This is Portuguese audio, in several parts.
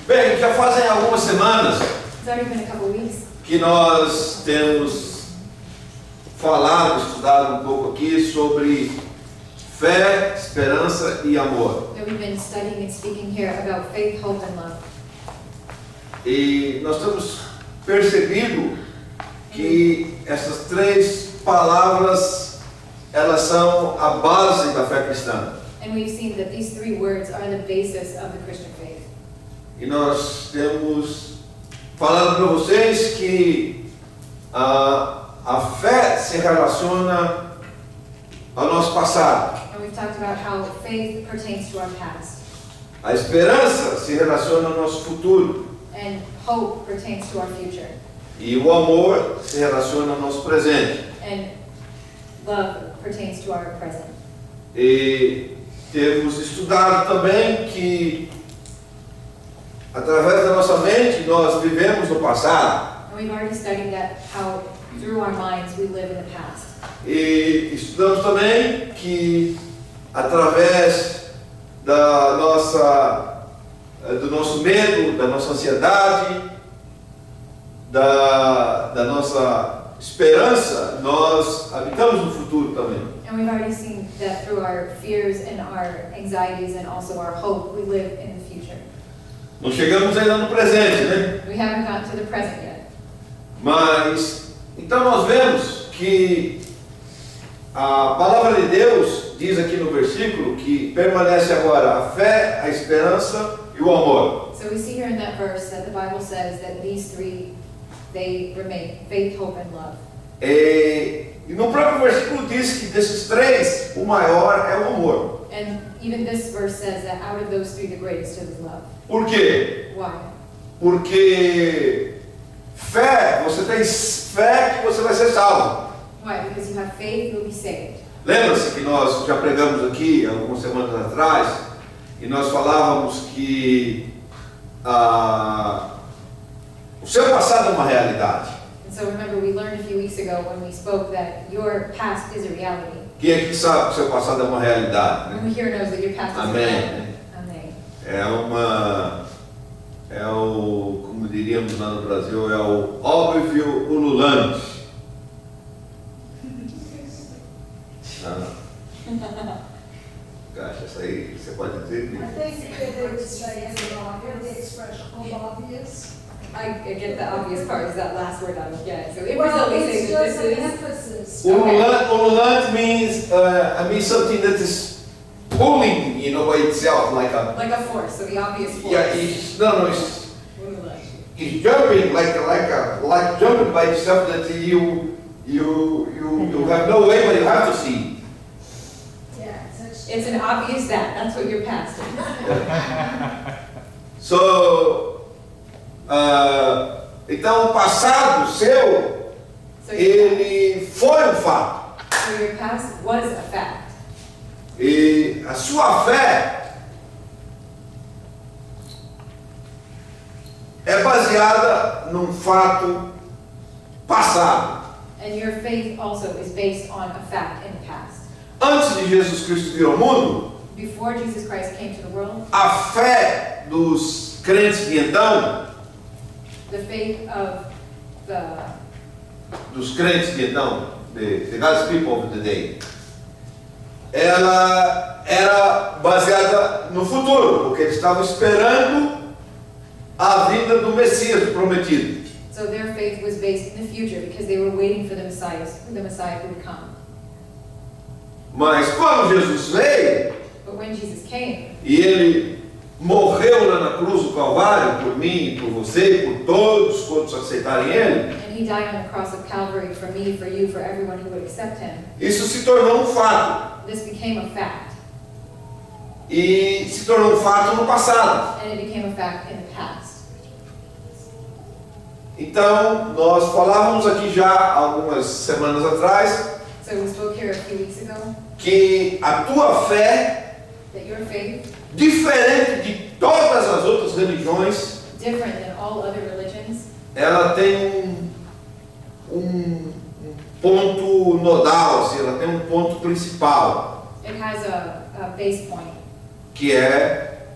Bem, já fazem algumas semanas It's already been a couple weeks que nós temos falado, estudado um pouco aqui sobre fé, esperança e amor. that we've been studying and speaking here about faith, hope, and love. E nós temos percebido que essas três palavras, elas são a base da fé cristã. And we've seen that these three words are the basis of the Christian faith. E nós temos falado para vocês que a fé se relaciona ao nosso passado. And we've talked about how faith pertains to our past, A esperança se relaciona ao nosso futuro. and hope pertains to our future, E o amor se relaciona ao nosso presente. and love pertains to our present. E temos estudado também que através da nossa mente nós vivemos no passado. And we've already studied that how through our minds we live in the past. E estudamos também que através do nosso medo, da nossa ansiedade, da nossa esperança, nós habitamos no futuro também. And we've already seen that through our fears and our anxieties and also our hope, we live in the future. Não chegamos ainda no presente, né? We haven't gotten to the present yet. Mas, então nós vemos que a palavra de Deus diz aqui no versículo que permanece agora a fé, a esperança e o amor. So we see here in that verse that the Bible says that these three, they remain, faith, hope, and love. E no próprio versículo diz que desses três, o maior é o amor. And even this verse says that out of those three, the greatest is love. Por quê? Why? Porque fé, você tem fé que você vai ser salvo. Why? Because you have faith, you'll be saved. Lembra-se que nós já pregamos aqui algumas semanas atrás e nós falávamos que o seu passado é uma realidade. And so remember, we learned a few weeks ago when we spoke that your past is a reality. Quem aqui sabe que o seu passado é uma realidade, né? Who here knows that your past is a Amém. reality? Amen. Como diríamos lá no Brasil, é o óbvio ululante. Caixa, isso aí você pode dizer? I think that they would say it's the expression obvious. I get the obvious part is that last word I was getting. So in Well, Brazil, we say it's that just this an is emphasis. Ululante means something that is pulling, by itself, like a. like a force, so the obvious force. Yeah, it's jumping like jumping by itself that you have no way, but you have to see. Yeah, it's It's an obvious that's what your past is. Então o passado seu, So your, ele foi um fato. so your past was a fact. E a sua fé é baseada num fato passado. And your faith also is based on a fact in the past. Antes de Jesus Cristo vir ao mundo, Before Jesus Christ came to the world, a fé dos crentes de então, the faith of the God's people of the day, ela era baseada no futuro, porque eles estavam esperando a vinda do Messias prometido. so their faith was based in the future because they were waiting for the Messiah who would come. Mas quando Jesus veio But when Jesus came, e ele morreu lá na cruz do Calvário por mim, por você, por todos aceitarem ele, and he died on the cross of Calvary for me, for you, for everyone who would accept him, isso se tornou um fato. this became a fact. E se tornou um fato no passado. And it became a fact in the past. Então, nós falávamos aqui já algumas semanas atrás So we spoke here a few weeks ago que a tua fé, that your faith, diferente de todas as outras religiões, different than all other religions, ela tem um ponto nodal, assim, ela tem um ponto principal, it has a base point, que é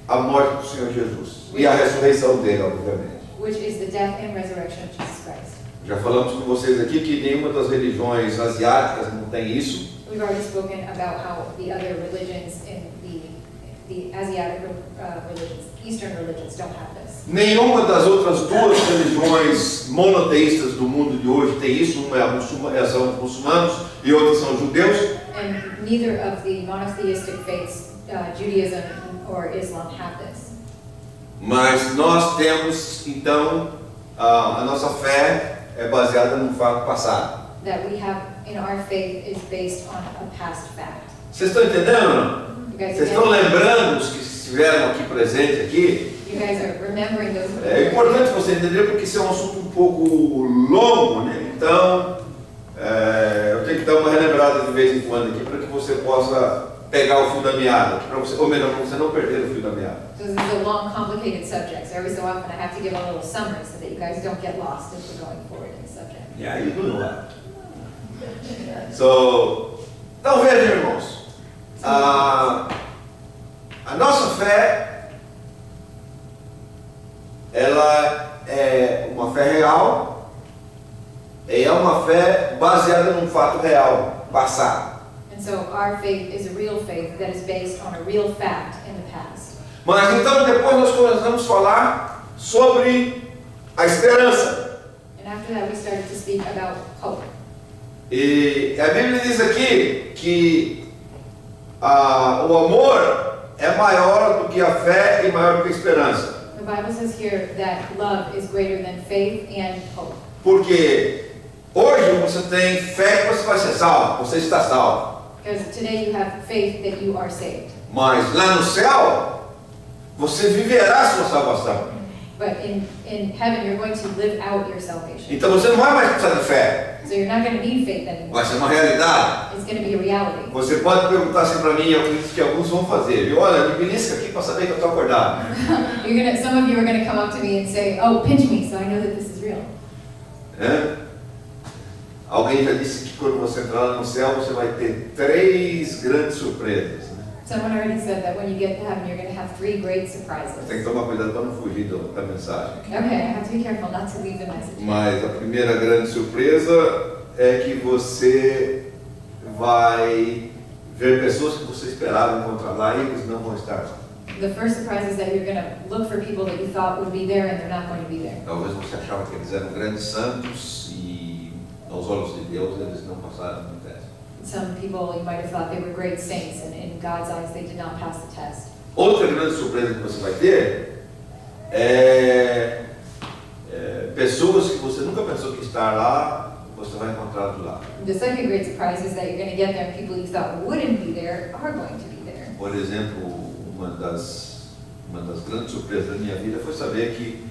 a morte do Senhor Jesus. e a ressurreição dele, obviamente. which is the death and resurrection of Jesus Christ. Já falamos com vocês aqui que nenhuma das religiões asiáticas não tem isso. We've already spoken about how the other religions in the Asiatic religions, Eastern religions, don't have this. Nenhuma das outras duas religiões monoteístas do mundo de hoje tem isso. Uma são muçulmanos e outras são judeus. And neither of the monotheistic faiths, Judaism or Islam, have this. Mas nós temos, então, a nossa fé é baseada num fato passado. That we have in our faith is based on a past fact. Vocês estão entendendo ou não? You guys Vocês estão lembrando os que estiveram aqui presentes aqui? You guys are remembering those. É importante você entender porque isso é um assunto um pouco longo, né? Então, eu tenho que dar uma relembrada de vez em quando aqui para que você possa pegar o fio da meada, ou melhor, para você não perder o fio da meada. So this is a long, complicated subject. So every so often I have to give a little summary so that you guys don't get lost as we're going forward in the subject. E aí não é. Então vejam, irmãos, a nossa fé, ela é uma fé real, e é uma fé baseada num fato real, passado. And so our faith is a real faith that is based on a real fact in the past. Mas então depois nós começamos a falar sobre a esperança. And after that we started to speak about hope. E a Bíblia diz aqui que o amor é maior do que a fé e maior do que a esperança. The Bible says here that love is greater than faith and hope. Porque hoje você tem fé que você vai ser salvo, você está salvo. Because today you have faith that you are saved. Mas lá no céu, você viverá a sua salvação. But in heaven you're going to live out your salvation. Então você não vai mais precisar de fé, So you're not going to need faith anymore. vai ser uma realidade. It's going to be a reality. Você pode perguntar assim para mim, eu acredito que alguns vão fazer. Viu? Olha, me belisca aqui para saber que eu estou acordado. Some of you are going to come up to me and say, "Oh, pinch me, so I know that this is real." É? Alguém já disse que quando você entrar lá no céu, você vai ter 3 grandes surpresas. Né? Someone already said that when you get to heaven, you're going to have 3 great surprises. Tem que tomar cuidado para não fugir da mensagem. Okay, I have to be careful not to leave the message. Mas a primeira grande surpresa é que você vai ver pessoas que você esperava encontrar lá e eles não vão estar lá. The first surprise is that you're going to look for people that you thought would be there and they're not going to be there. Talvez você achava que eles eram grandes santos e aos olhos de Deus eles não passaram no teste. Some people you might have thought they were great saints, and in God's eyes they did not pass the test. Outra grande surpresa que você vai ter é pessoas que você nunca pensou que estar lá, você vai encontrar do lado. The second great surprise is that you're going to get there and people you thought wouldn't be there are going to be there. Por exemplo, uma das grandes surpresas da minha vida foi saber que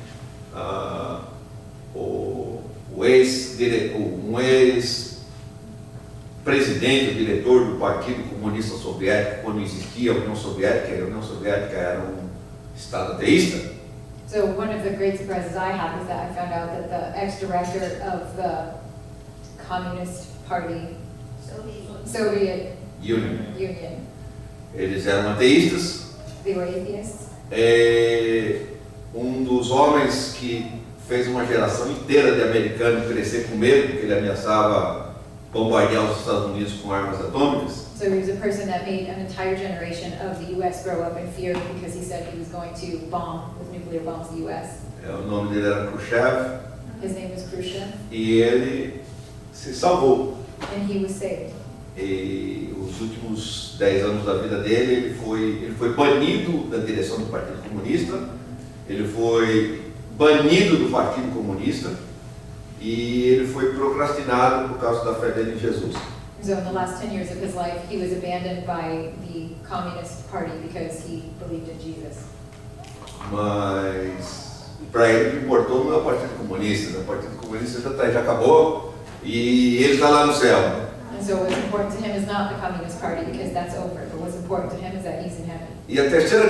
um ex-presidente, diretor do Partido Comunista Soviético, quando existia a União Soviética, e a União Soviética era um estado ateísta. So one of the great surprises I had was that I found out that the ex-director of the Communist Party, Soviet Union, Eles eram ateístas. they were atheists. Um dos homens que fez uma geração inteira de americanos crescer com medo, porque ele ameaçava bombardear os Estados Unidos com armas atômicas. So he was a person that made an entire generation of the U.S. grow up in fear because he said he was going to bomb with nuclear bombs the U.S. O nome dele era Khrushchev. His name was Khrushchev, E ele se salvou. and he was saved. E os últimos 10 anos da vida dele, ele foi banido da direção do Partido Comunista, ele foi banido do Partido Comunista e ele foi procrastinado por causa da fé dele em Jesus. So in the last 10 years of his life, he was abandoned by the Communist Party because he believed in Jesus. Mas para ele o que importou não é o Partido Comunista, né? O Partido Comunista já acabou e ele está lá no céu. And so what's important to him is not the Communist Party because that's over, but what's important to him is that he's in heaven. E a terceira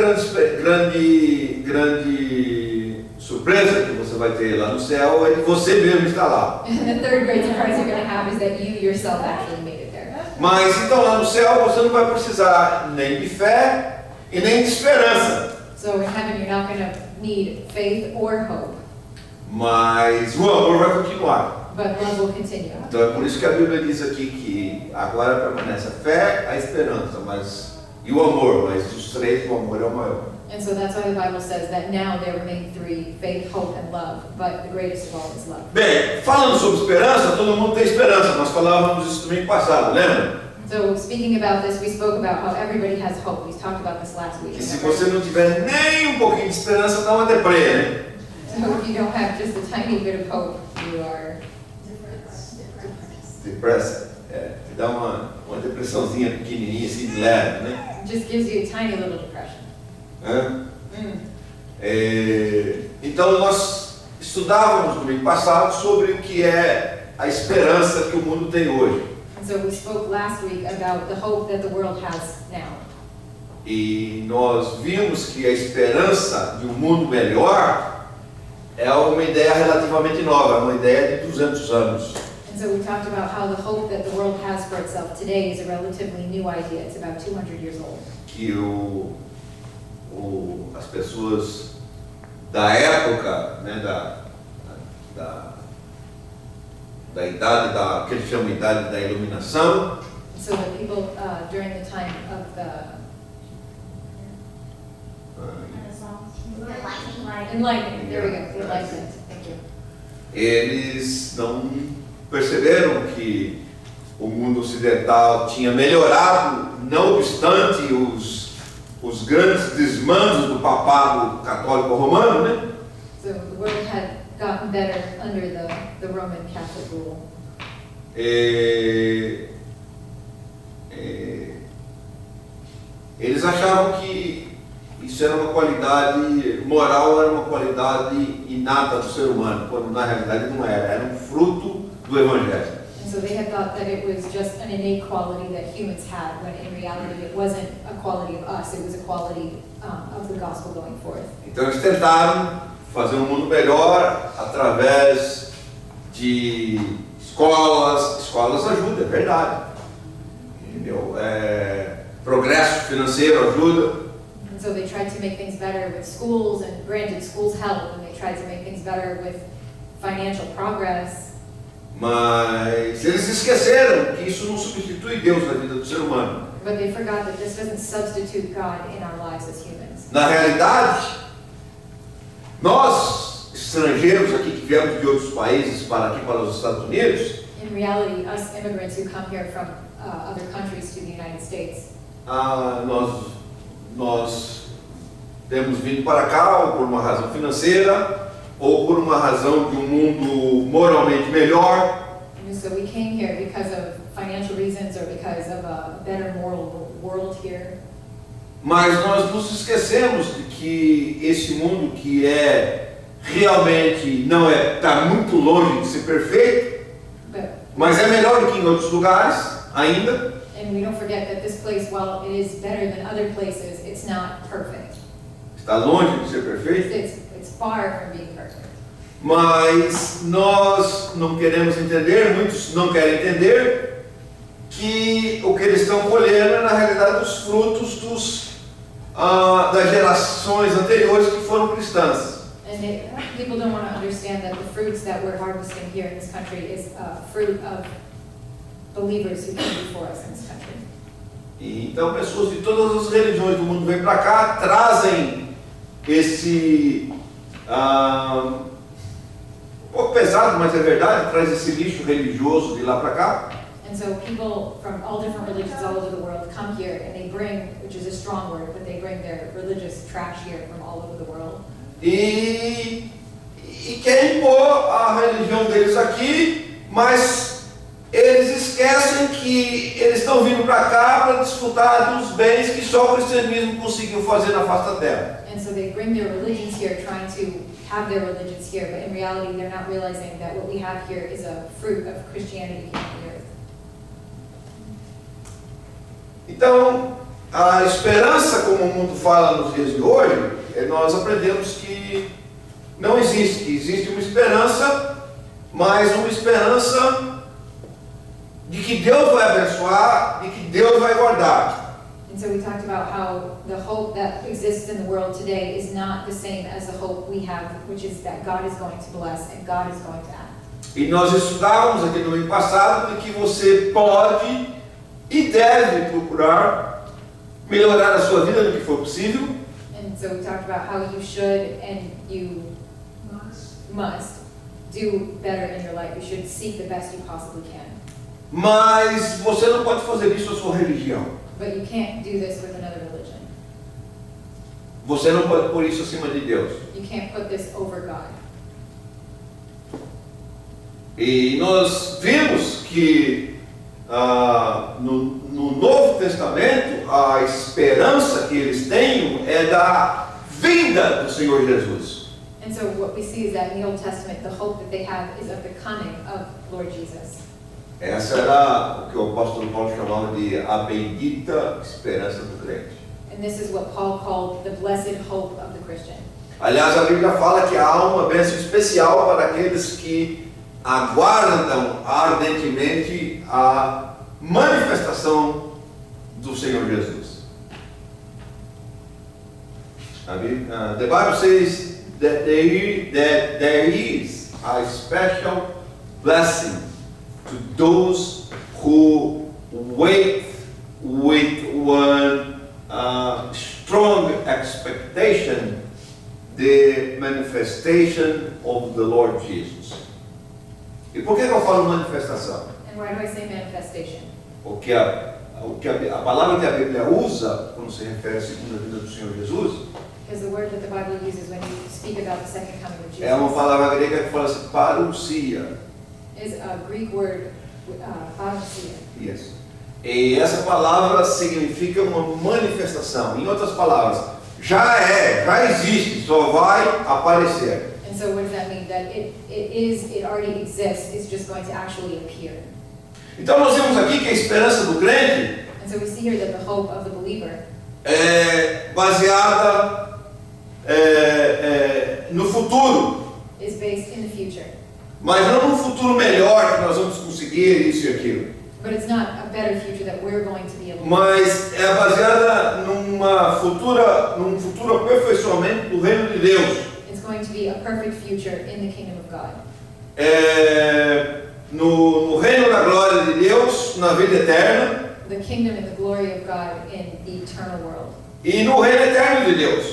grande surpresa que você vai ter lá no céu é que você mesmo está lá. And the third great surprise you're going to have is that you yourself actually made it there. Mas então lá no céu você não vai precisar nem de fé e nem de esperança. So in heaven you're not going to need faith or hope, mas o amor vai continuar. but love will continue. Então é por isso que a Bíblia diz aqui que agora permanece a fé, a esperança, e o amor, mas dos três o amor é o maior. And so that's why the Bible says that now there remain three, faith, hope, and love, but the greatest of all is love. Bem, falando sobre esperança, todo mundo tem esperança, nós falávamos isso domingo passado, lembra? So speaking about this, we spoke about how everybody has hope. We talked about this last week. Que se você não tiver nem um pouquinho de esperança, dá uma deprê, né? So if you don't have just a tiny bit of hope, you are Depressa, te dá uma depressãozinha pequenininha, assim, de leve, né? just gives you a tiny little depression. Hã? Então nós estudávamos no domingo passado sobre o que é a esperança que o mundo tem hoje. And so we spoke last week about the hope that the world has now. E nós vimos que a esperança de um mundo melhor é uma ideia relativamente nova, uma ideia de 200 anos. And so we talked about how the hope that the world has for itself today is a relatively new idea. It's about 200 years old. Que as pessoas da época, né, da idade, que eles chamam de idade da iluminação, So the people during the time of the enlightenment, there we go, the enlightenment. Thank you. eles não perceberam que o mundo ocidental tinha melhorado, não obstante os grandes desmandos do papado católico romano, né? So the world had gotten better under the Roman Catholic rule. Eles achavam que isso era uma qualidade moral, era uma qualidade inata do ser humano, quando na realidade não era um fruto do Evangelho. And so they had thought that it was just an innate quality that humans had, when in reality it wasn't a quality of us, it was a quality of the gospel going forth. Então eles tentaram fazer um mundo melhor através de escolas ajuda, é verdade. Entendeu? Progresso financeiro ajuda. And so they tried to make things better with schools, and granted schools help, and they tried to make things better with financial progress. Mas eles esqueceram que isso não substitui Deus na vida do ser humano. But they forgot that this doesn't substitute God in our lives as humans. Na realidade, nós, estrangeiros aqui que viemos de outros países para aqui, para os Estados Unidos, In reality, us immigrants who come here from other countries to the United States, nós temos vindo para cá ou por uma razão financeira ou por uma razão de um mundo moralmente melhor. and so we came here because of financial reasons or because of a better moral world here. Mas nós nos esquecemos de que esse mundo que realmente está muito longe de ser perfeito, But mas é melhor do que em outros lugares ainda. and we don't forget that this place, while it is better than other places, it's not perfect. Está longe de ser perfeito. It's far from being perfect. Mas nós não queremos entender, muitos não querem entender, que o que eles estão colhendo é na realidade os frutos das gerações anteriores que foram cristãs. And people don't want to understand that the fruits that we're harvesting here in this country is fruit of believers who came before us in this country. E então pessoas de todas as religiões do mundo vêm para cá, trazem esse um pouco pesado, mas é verdade, traz esse lixo religioso de lá para cá. And so people from all different religions all over the world come here and they bring, which is a strong word, but they bring their religious trash here from all over the world. E querem impor a religião deles aqui, mas eles esquecem que eles estão vindo para cá para desfrutar dos bens que só o cristianismo conseguiu fazer na face da terra. And so they bring their religions here, trying to have their religions here, but in reality they're not realizing that what we have here is a fruit of Christianity here on the earth. Então, a esperança, como o mundo fala nos dias de hoje, nós aprendemos que não existe, que existe uma esperança, mas uma esperança de que Deus vai abençoar, de que Deus vai guardar. And so we talked about how the hope that exists in the world today is not the same as the hope we have, which is that God is going to bless and God is going to act. E nós estudávamos aqui no domingo passado de que você pode e deve procurar melhorar a sua vida no que for possível. And so we talked about how you should and you must do better in your life. You should seek the best you possibly can. Mas você não pode fazer isso a sua religião. But you can't do this with another religion. Você não pode pôr isso acima de Deus. You can't put this over God. E nós vimos que no Novo Testamento a esperança que eles têm é da vinda do Senhor Jesus. And so what we see is that in the Old Testament, the hope that they have is of the coming of Lord Jesus. Essa era o que o apóstolo Paulo chamava de a bendita esperança do crente. And this is what Paul called the blessed hope of the Christian. Aliás, a Bíblia fala que há uma bênção especial para aqueles que aguardam ardentemente a manifestação do Senhor Jesus. The Bible says that there is a special blessing to those who wait with one strong expectation the manifestation of the Lord Jesus. E por que eu falo manifestação? And why do I say manifestation? Porque a palavra que a Bíblia usa quando se refere à segunda vinda do Senhor Jesus Because the word that the Bible uses when you speak about the second coming of Jesus é uma palavra grega que fala assim, parousia. is a Greek word, parousia. Yes. E essa palavra significa uma manifestação. Em outras palavras, já existe, só vai aparecer. And so what does that mean? That it already exists, it's just going to actually appear. Então nós vemos aqui que a esperança do crente And so we see here that the hope of the believer é baseada no futuro, is based in the future. mas não num futuro melhor que nós vamos conseguir isso e aquilo. But it's not a better future that we're going to be able to. Mas é baseada num futuro aperfeiçoamento do reino de Deus. It's going to be a perfect future in the kingdom of God. No reino da glória de Deus, na vida eterna, The kingdom and the glory of God in the eternal world. e no reino eterno de Deus.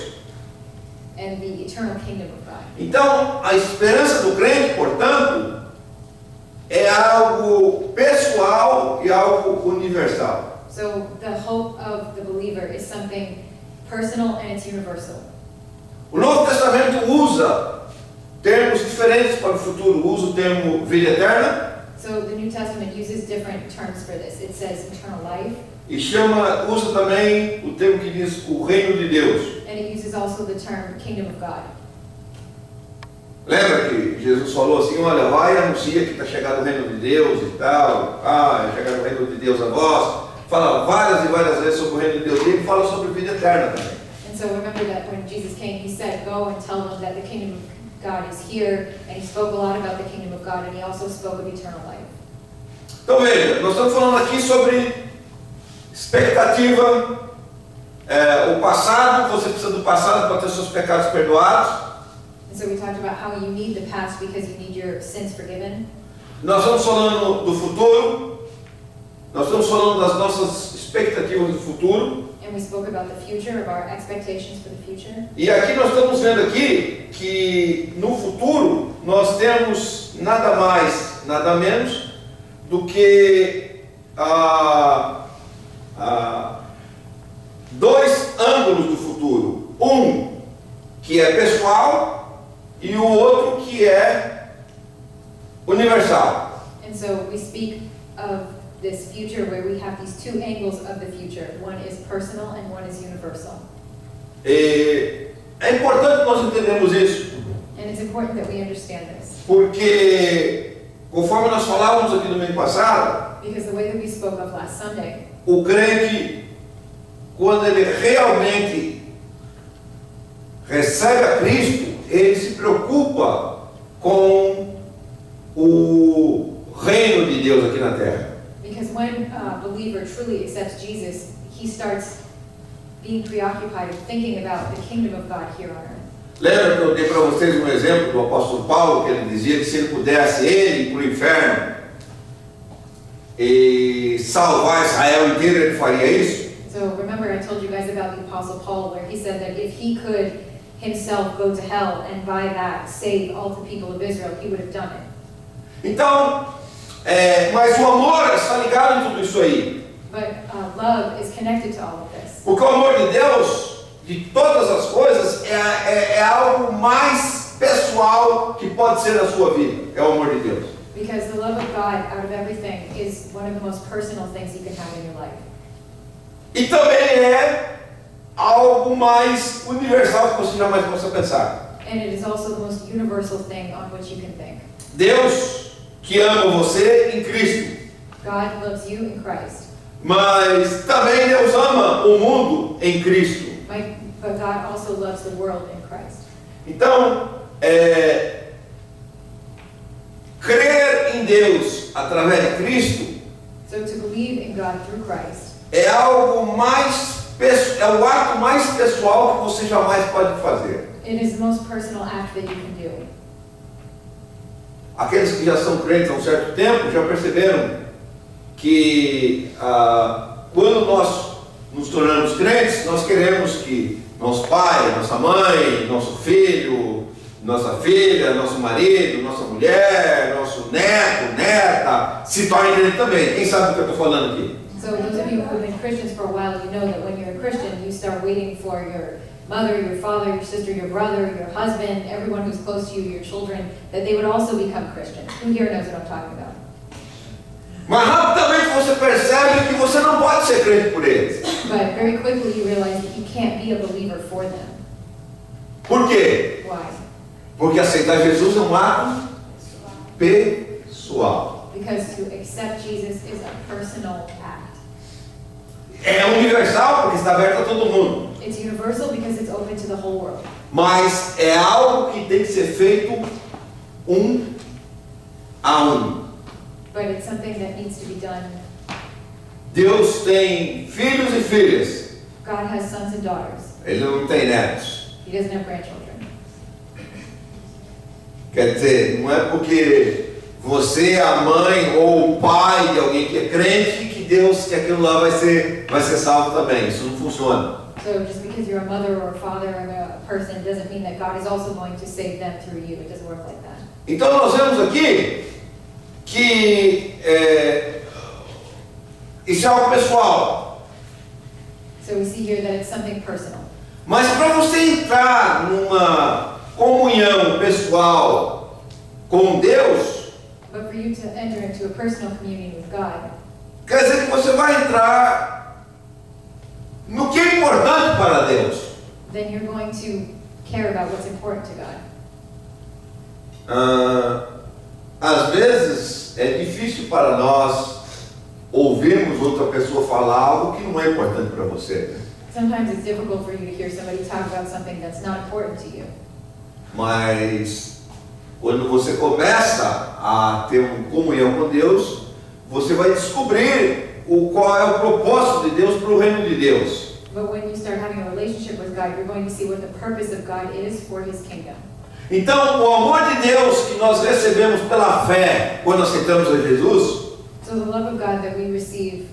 And the eternal kingdom of God. Então, a esperança do crente, portanto, é algo pessoal e algo universal. So the hope of the believer is something personal and it's universal. O Novo Testamento usa termos diferentes para o futuro. Usa o termo vida eterna So the New Testament uses different terms for this. It says eternal life, e usa também o termo que diz o reino de Deus. and it uses also the term kingdom of God. Lembra que Jesus falou assim, olha, vai e anuncia que está chegando o reino de Deus e tal, é chegado o reino de Deus a vós. Fala várias e várias vezes sobre o reino de Deus e ele fala sobre vida eterna também. And so remember that when Jesus came, he said, go and tell them that the kingdom of God is here, and he spoke a lot about the kingdom of God, and he also spoke of eternal life. Então veja, nós estamos falando aqui sobre expectativa, o passado, você precisa do passado para ter seus pecados perdoados. And so we talked about how you need the past because you need your sins forgiven. Nós estamos falando do futuro, nós estamos falando das nossas expectativas do futuro. And we spoke about the future, of our expectations for the future. E aqui nós estamos vendo aqui que no futuro nós temos nada mais, nada menos do que dois ângulos do futuro. Um que é pessoal e o outro que é universal. And so we speak of this future where we have these two angles of the future. One is personal and one is universal. E é importante nós entendermos isso, And it's important that we understand this. porque conforme nós falávamos aqui no mês passado, Because the way that we spoke of last Sunday, o crente, quando ele realmente recebe a Cristo, ele se preocupa com o reino de Deus aqui na terra. because when a believer truly accepts Jesus, he starts being preoccupied with thinking about the kingdom of God here on earth. Lembra que eu dei para vocês um exemplo do apóstolo Paulo, que ele dizia que se ele pudesse ele ir para o inferno e salvar Israel inteiro, ele faria isso? So remember I told you guys about the Apostle Paul, where he said that if he could himself go to hell and by that save all the people of Israel, he would have done it. Então, mas o amor está ligado em tudo isso aí. But love is connected to all of this. Porque o amor de Deus, de todas as coisas, é algo mais pessoal que pode ser na sua vida. É o amor de Deus. Because the love of God out of everything is one of the most personal things you can have in your life. E também é algo mais universal que você jamais possa pensar. And it is also the most universal thing on which you can think. Deus que ama você em Cristo. God loves you in Christ. Mas também Deus ama o mundo em Cristo. But God also loves the world in Christ. Então, crer em Deus através de Cristo So to believe in God through Christ é algo é o ato mais pessoal que você jamais pode fazer. it is the most personal act that you can do. Aqueles que já são crentes há um certo tempo já perceberam que quando nós nos tornamos crentes, nós queremos que nosso pai, nossa mãe, nosso filho, nossa filha, nosso marido, nossa mulher, nosso neto, neta, se tornem crente também. Quem sabe do que eu estou falando aqui? So those of you who have been Christians for a while, you know that when you're a Christian, you start waiting for your mother, your father, your sister, your brother, your husband, everyone who's close to you, your children, that they would also become Christians. Who here knows what I'm talking about? Mas rapidamente você percebe que você não pode ser crente por eles. But very quickly you realize that you can't be a believer for them. Por quê? Why? Porque aceitar Jesus é um ato pessoal. Because to accept Jesus is a personal act. É universal porque está aberto a todo mundo. It's universal because it's open to the whole world. Mas é algo que tem que ser feito um a um. But it's something that needs to be done. Deus tem filhos e filhas. God has sons and daughters. Ele não tem netos. He doesn't have grandchildren. Quer dizer, não é porque você é a mãe ou o pai de alguém que é crente que Deus, que aquilo lá vai ser salvo também. Isso não funciona. So just because you're a mother or a father of a person doesn't mean that God is also going to save them through you. It doesn't work like that. Então nós vemos aqui que isso é algo pessoal. So we see here that it's something personal. Mas para você entrar numa comunhão pessoal com Deus, But for you to enter into a personal communion with God, quer dizer que você vai entrar no que é importante para Deus. then you're going to care about what's important to God. Às vezes é difícil para nós ouvirmos outra pessoa falar algo que não é importante para você. Sometimes it's difficult for you to hear somebody talk about something that's not important to you. Mas quando você começa a ter uma comunhão com Deus, você vai descobrir qual é o propósito de Deus para o reino de Deus. But when you start having a relationship with God, you're going to see what the purpose of God is for His kingdom. Então, o amor de Deus que nós recebemos pela fé quando aceitamos a Jesus, So the love of God that we receive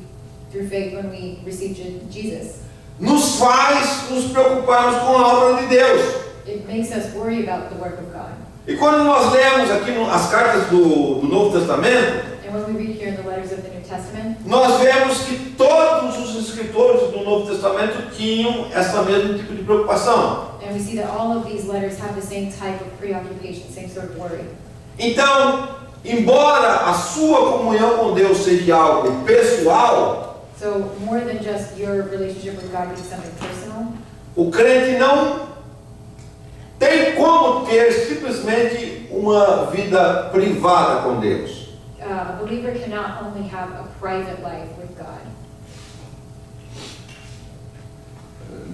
through faith when we receive Jesus, nos faz nos preocuparmos com a obra de Deus. it makes us worry about the work of God. E quando nós lemos aqui as cartas do Novo Testamento, And when we read here in the letters of the New Testament, nós vemos que todos os escritores do Novo Testamento tinham esse mesmo tipo de preocupação. and we see that all of these letters have the same type of preoccupation, same sort of worry. Então, embora a sua comunhão com Deus seja algo pessoal, So more than just your relationship with God being something personal, o crente não tem como ter simplesmente uma vida privada com Deus. a believer cannot only have a private life with God.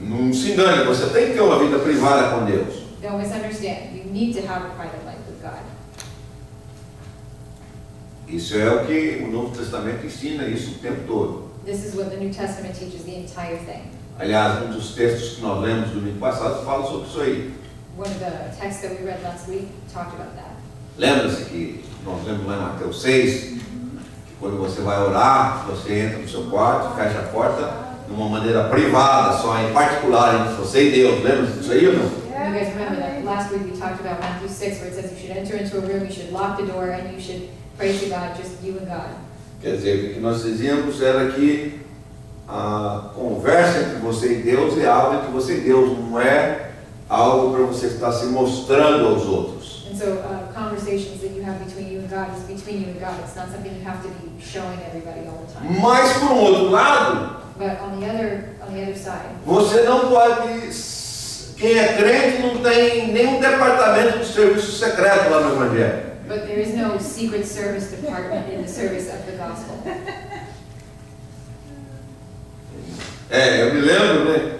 Não se engane, você tem que ter uma vida privada com Deus. Don't misunderstand. You need to have a private life with God. Isso é o que o Novo Testamento ensina isso o tempo todo. This is what the New Testament teaches the entire thing. Aliás, um dos textos que nós lemos domingo passado fala sobre isso aí. One of the texts that we read last week talked about that. Lembra-se que nós lemos lá em Mateus 6, que quando você vai orar, você entra no seu quarto, fecha a porta de uma maneira privada, só em particular, entre você e Deus. Lembra disso aí ou não? You guys remember that last week we talked about Matthew 6, where it says you should enter into a room, you should lock the door, and you should pray to God, just you and God. Quer dizer, o que nós dizíamos era que a conversa entre você e Deus é algo entre você e Deus, não é algo para você estar se mostrando aos outros. And so conversations that you have between you and God is between you and God. It's not something you have to be showing everybody all the time. Mas, por um outro lado, But on the other side, você não pode. Quem é crente não tem nenhum departamento de serviço secreto lá no Evangelho. but there is no secret service department in the service of the gospel. Eu me lembro, né?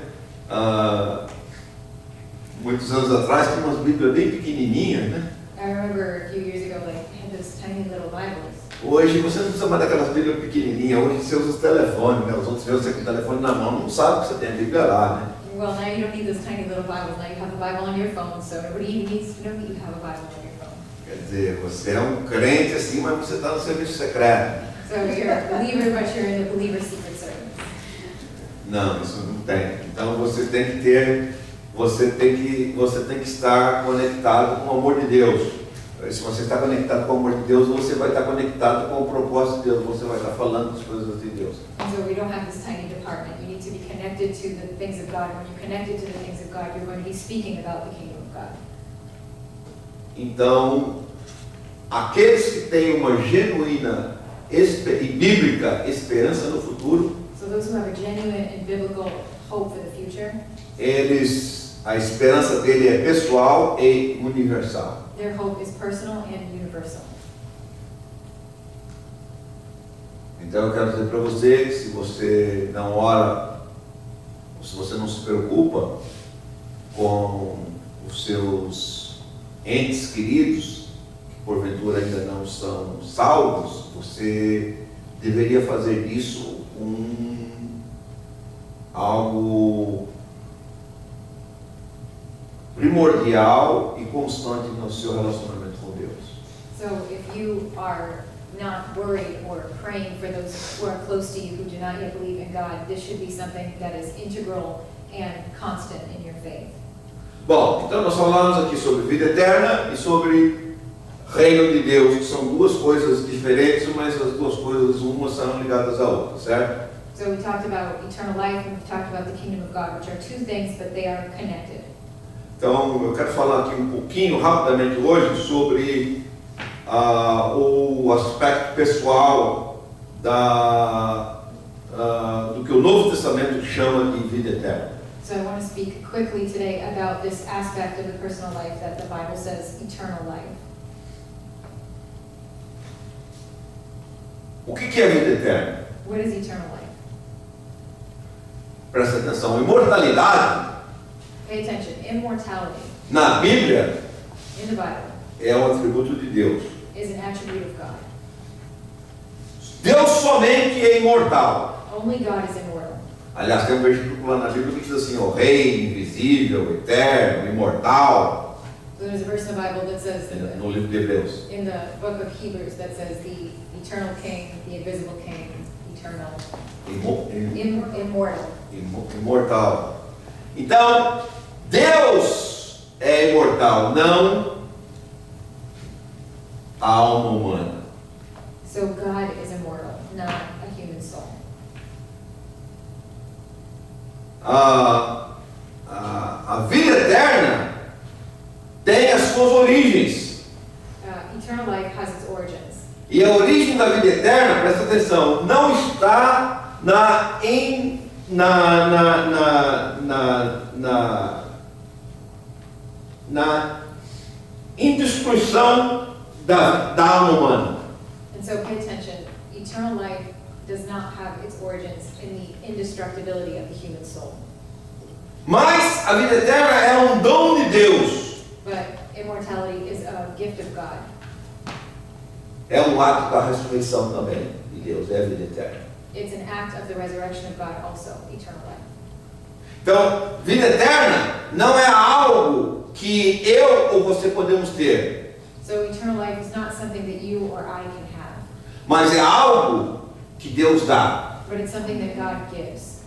Muitos anos atrás tinha umas Bíblias bem pequenininhas, né? I remember a few years ago, like, they had those tiny little Bibles. Hoje você não precisa mais daquelas Bíblias pequenininhas, hoje você usa o telefone, né? Os outros veem você com o telefone na mão, não sabe que você tem a Bíblia lá, né? Well, now you don't need those tiny little Bibles. Now you have a Bible on your phone, so nobody even needs to know that you have a Bible on your phone. Quer dizer, você é um crente assim, mas você está no serviço secreto. So you're a believer, but you're in the believer secret service. Não, isso não tem. Então você tem que ter, você tem que estar conectado com o amor de Deus. Se você está conectado com o amor de Deus, você vai estar conectado com o propósito de Deus, você vai estar falando das coisas de Deus. And so we don't have this tiny department. You need to be connected to the things of God. When you're connected to the things of God, you're going to be speaking about the kingdom of God. Então, aqueles que têm uma genuína e bíblica esperança no futuro, So those who have a genuine and biblical hope for the future, a esperança dele é pessoal e universal. their hope is personal and universal. Então eu quero dizer para você que se você não ora, ou se você não se preocupa com os seus entes queridos, que porventura ainda não são salvos, você deveria fazer disso algo primordial e constante no seu relacionamento com Deus. So if you are not worried or praying for those who are close to you who do not yet believe in God, this should be something that is integral and constant in your faith. Bom, então nós falamos aqui sobre vida eterna e sobre reino de Deus, que são duas coisas diferentes, mas as duas coisas, umas são ligadas à outra, certo? So we talked about eternal life and we talked about the kingdom of God, which are two things, but they are connected. Então, eu quero falar aqui um pouquinho, rapidamente hoje, sobre o aspecto pessoal do que o Novo Testamento chama de vida eterna. So I want to speak quickly today about this aspect of the personal life that the Bible says eternal life. O que é vida eterna? What is eternal life? Presta atenção, imortalidade Pay attention. Immortality na Bíblia in the Bible é um atributo de Deus. is an attribute of God. Deus somente é imortal. Only God is immortal. Aliás, tem um versículo lá na Bíblia que diz assim, o Rei invisível, eterno, imortal, So there's a verse in the Bible that says, no livro de Hebreus. in the book of Hebrews, that says the eternal King, the invisible King, eternal, immortal. Imortal. Então, Deus é imortal, não a alma humana. So God is immortal, not a human soul. A vida eterna tem as suas origens. Eternal life has its origins. E a origem da vida eterna, presta atenção, não está na indestruição da alma humana. And so pay attention. Eternal life does not have its origins in the indestructibility of the human soul. Mas a vida eterna é um dom de Deus. But immortality is a gift of God. É um ato da ressurreição também de Deus, é a vida eterna. It's an act of the resurrection of God also, eternal life. Então, vida eterna não é algo que eu ou você podemos ter, So eternal life is not something that you or I can have, mas é algo que Deus dá. but it's something that God gives.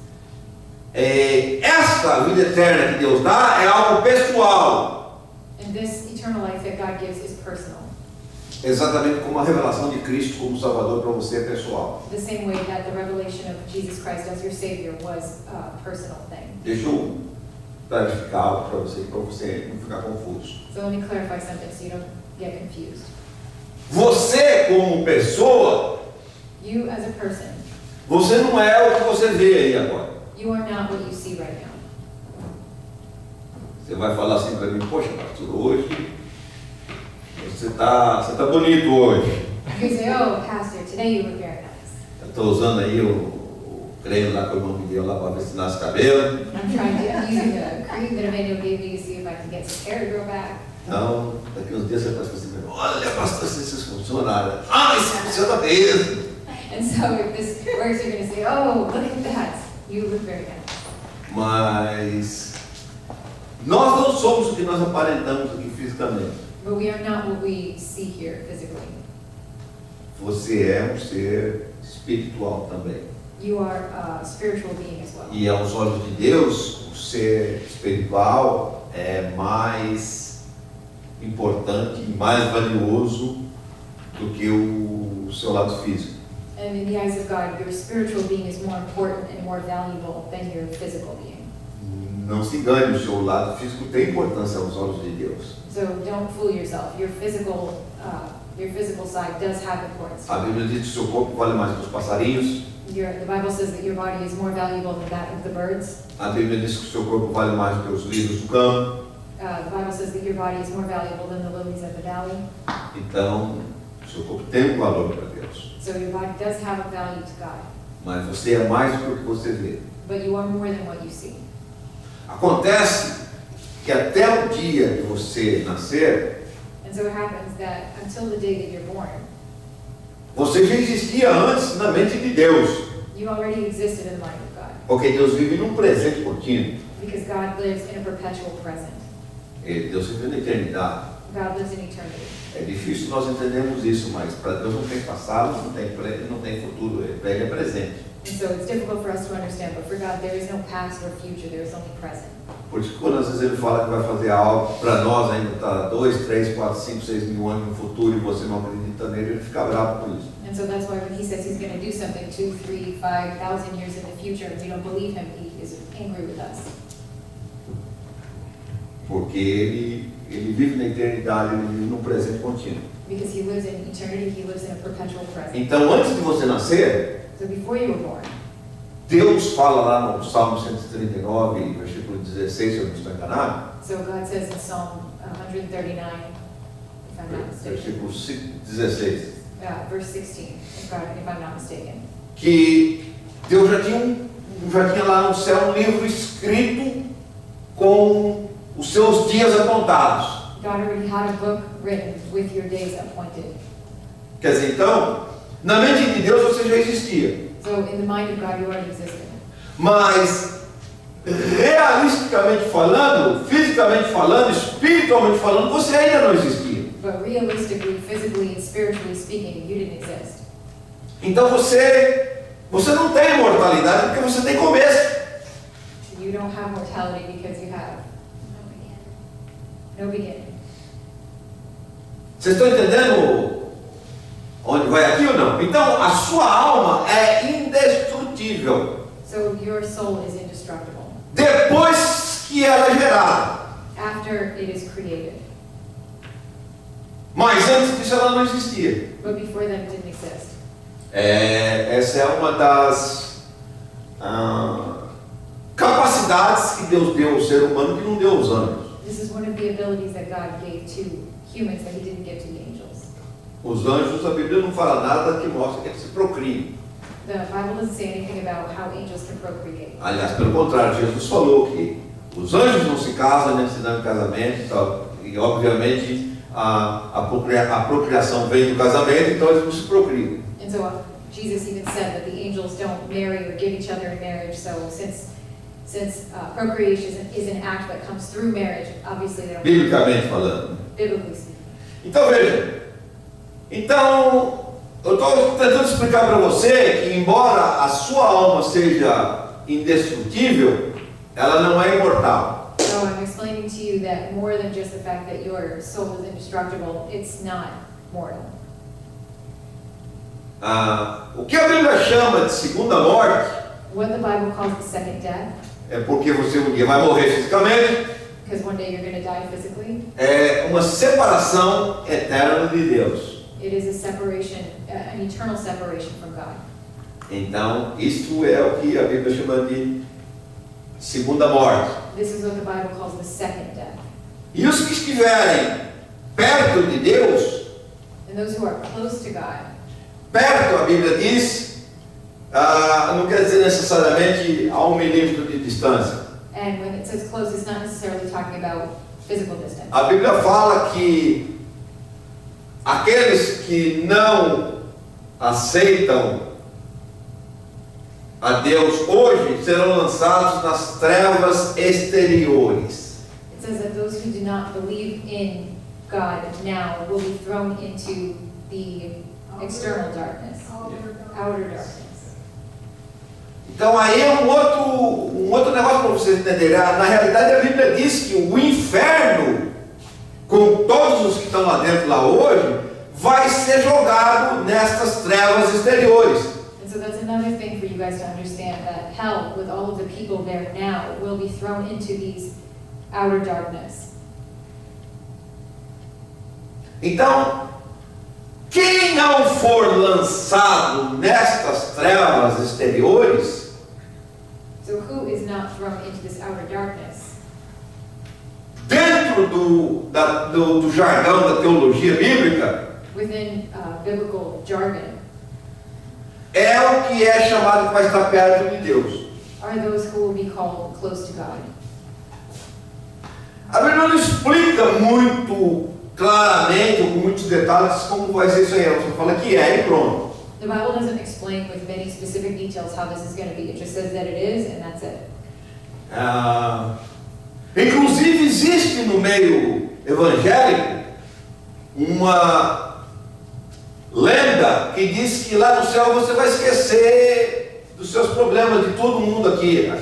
Esta vida eterna que Deus dá é algo pessoal, And this eternal life that God gives is personal. exatamente como a revelação de Cristo como Salvador para você é pessoal. The same way that the revelation of Jesus Christ as your Savior was a personal thing. Deixa eu clarificar algo para você não ficar confuso. So let me clarify something so you don't get confused. Você como pessoa, You as a person, você não é o que você vê aí agora. you are not what you see right now. Você vai falar assim para mim, poxa pastor, hoje você tá bonito hoje. You say, oh, Pastor, today you look very nice. Eu estou usando aí o creme lá que o irmão me deu lá para ver se nasce cabelo. I'm using the cream that Emmanuel gave me to see if I can get some hair to grow back. Então, daqui uns dias você vai falar assim, olha pastor, se isso funciona. Ah, isso funciona mesmo. And so if this works, you're going to say, oh, look at that. You look very nice. Mas nós não somos o que nós aparentamos aqui fisicamente. But we are not what we see here physically. Você é um ser espiritual também. You are a spiritual being as well. E aos olhos de Deus, o ser espiritual é mais importante e mais valioso do que o seu lado físico. And in the eyes of God, your spiritual being is more important and more valuable than your physical being. Não se engane, o seu lado físico tem importância aos olhos de Deus. So don't fool yourself. Your physical side does have importance. A Bíblia diz que o seu corpo vale mais que os passarinhos. The Bible says that your body is more valuable than that of the birds. A Bíblia diz que o seu corpo vale mais do que os lírios do campo. The Bible says that your body is more valuable than the lilies of the valley. Então, o seu corpo tem um valor para Deus. So your body does have a value to God. Mas você é mais do que o que você vê. But you are more than what you see. Acontece que até o dia que você nascer, And so it happens that until the day that you're born, você já existia antes na mente de Deus. you already existed in the mind of God. Porque Deus vive num presente contínuo. Because God lives in a perpetual present. Deus vive na eternidade. God lives in eternity. É difícil nós entendermos isso, mas para Deus não tem passado, não tem futuro, para Ele é presente. And so it's difficult for us to understand, but for God there is no past or future, there is only present. Por isso que quando às vezes Ele fala que vai fazer algo, para nós ainda está 2, 3, 4, 5, 6 mil anos no futuro e você não acredita nele, Ele fica bravo com isso. And so that's why when he says he's going to do something 2, 3, 5,000 years in the future, and we don't believe him, he is angry with us. Porque ele vive na eternidade, ele vive num presente contínuo. Because he lives in eternity, he lives in a perpetual present. Então, antes de você nascer, So before you were born, Deus fala lá no Salmo 139, versículo 16, se eu não estou enganado, so God says in Psalm 139, if I'm not mistaken, versículo 16, verse 16, if I'm not mistaken, que Deus já tinha lá no céu um livro escrito com os seus dias apontados. God already had a book written with your days appointed. Quer dizer, então, na mente de Deus você já existia. So in the mind of God, you already existed. Mas, realisticamente falando, fisicamente falando, espiritualmente falando, você ainda não existia. But realistically, physically, and spiritually speaking, you didn't exist. Então você não tem imortalidade porque você tem começo. You don't have mortality because you have no beginning. Vocês estão entendendo onde vai aqui ou não? Então a sua alma é indestrutível So your soul is indestructible depois que ela é gerada. after it is created. Mas antes disso ela não existia. But before then, it didn't exist. Essa é uma das capacidades que Deus deu ao ser humano que não deu aos anjos. This is one of the abilities that God gave to humans that he didn't give to the angels. Os anjos, a Bíblia não fala nada que mostre que eles se procriam. The Bible doesn't say anything about how angels can procreate. Aliás, pelo contrário, Jesus falou que os anjos não se casam, nem se dão em casamento e tal. E obviamente a procriação vem do casamento, então eles não se procriam. And so Jesus even said that the angels don't marry or give each other in marriage. So since since procreation is an act that comes through marriage, obviously they don't. Biblicamente falando. Biblically speaking. Então veja, eu estou tentando explicar para você que embora a sua alma seja indestrutível, ela não é imortal. So I'm explaining to you that more than just the fact that your soul is indestructible, it's not mortal. O que a Bíblia chama de segunda morte What the Bible calls the second death, é porque você um dia vai morrer fisicamente, because one day you're going to die physically, é uma separação eterna de Deus. it is a separation, an eternal separation from God. Então, isto é o que a Bíblia chama de segunda morte. This is what the Bible calls the second death. E os que estiverem perto de Deus, And those who are close to God, perto, a Bíblia diz, não quer dizer necessariamente a 1 milímetro de distância. and when it says close, it's not necessarily talking about physical distance. A Bíblia fala que aqueles que não aceitam a Deus hoje serão lançados nas trevas exteriores. It says that those who do not believe in God now will be thrown into the external darkness, outer darkness. Então aí é um outro negócio para vocês entenderem. Na realidade a Bíblia diz que o inferno, com todos os que estão lá dentro lá hoje, vai ser jogado nestas trevas exteriores. And so that's another thing for you guys to understand, that hell, with all of the people there now, will be thrown into these outer darkness. Então, quem não for lançado nestas trevas exteriores, So who is not thrown into this outer darkness? dentro do jargão da teologia bíblica, Within biblical jargon, é o que é chamado que vai estar perto de Deus. are those who will be called close to God. A Bíblia não explica muito claramente, ou com muitos detalhes, como vai ser isso aí. Ela só fala que é e pronto. The Bible doesn't explain with many specific details how this is going to be. It just says that it is, and that's it. Inclusive existe no meio evangélico uma lenda que diz que lá no céu você vai esquecer dos seus problemas de todo mundo aqui na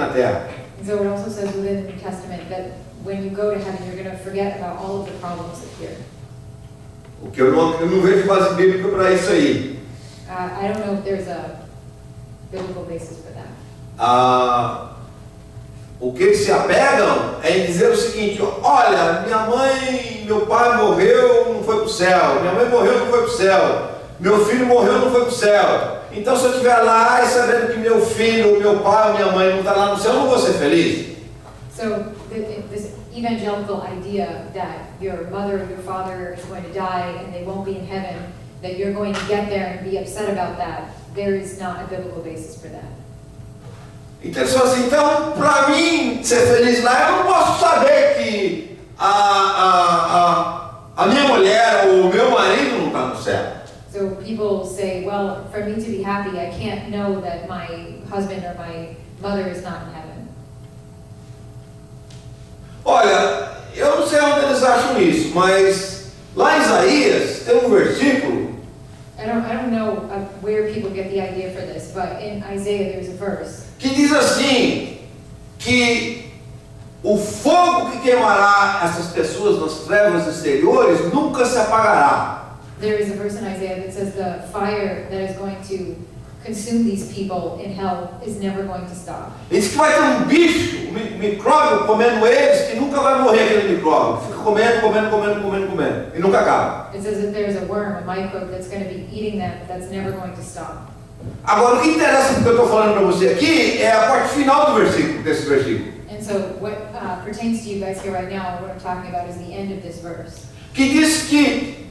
terra. And so it also says within the New Testament that when you go to heaven, you're going to forget about all of the problems of here. O que eu não vejo base bíblica para isso aí. I don't know if there's a biblical basis for that. O que eles se apegam é em dizer o seguinte: olha, minha mãe, meu pai morreu, não foi para o céu, minha mãe morreu, não foi para o céu, meu filho morreu, não foi para o céu. Então, se eu estiver lá e sabendo que meu filho, meu pai, minha mãe não está lá no céu, eu não vou ser feliz. So this evangelical idea that your mother or your father is going to die and they won't be in heaven, that you're going to get there and be upset about that, there is not a biblical basis for that. Então, então para mim ser feliz lá, eu não posso saber que a minha mulher ou o meu marido não está no céu. So people say, well, for me to be happy, I can't know that my husband or my mother is not in heaven. Olha, eu não sei onde eles acham isso, mas lá em Isaías tem um versículo I don't know where people get the idea for this, but in Isaiah there's a verse que diz assim, que o fogo que queimará essas pessoas nas trevas exteriores nunca se apagará. There is a verse in Isaiah that says the fire that is going to consume these people in hell is never going to stop. Ele diz que vai ter um bicho, um micróbio comendo eles, que nunca vai morrer aquele micróbio. Fica comendo, e nunca acaba. It says that there's a worm, a microbe, that's going to be eating them, that's never going to stop. Agora, o que interessa do que eu estou falando para você aqui é a parte final do versículo, desse versículo. And so what pertains to you guys here right now, what I'm talking about is the end of this verse. Que diz que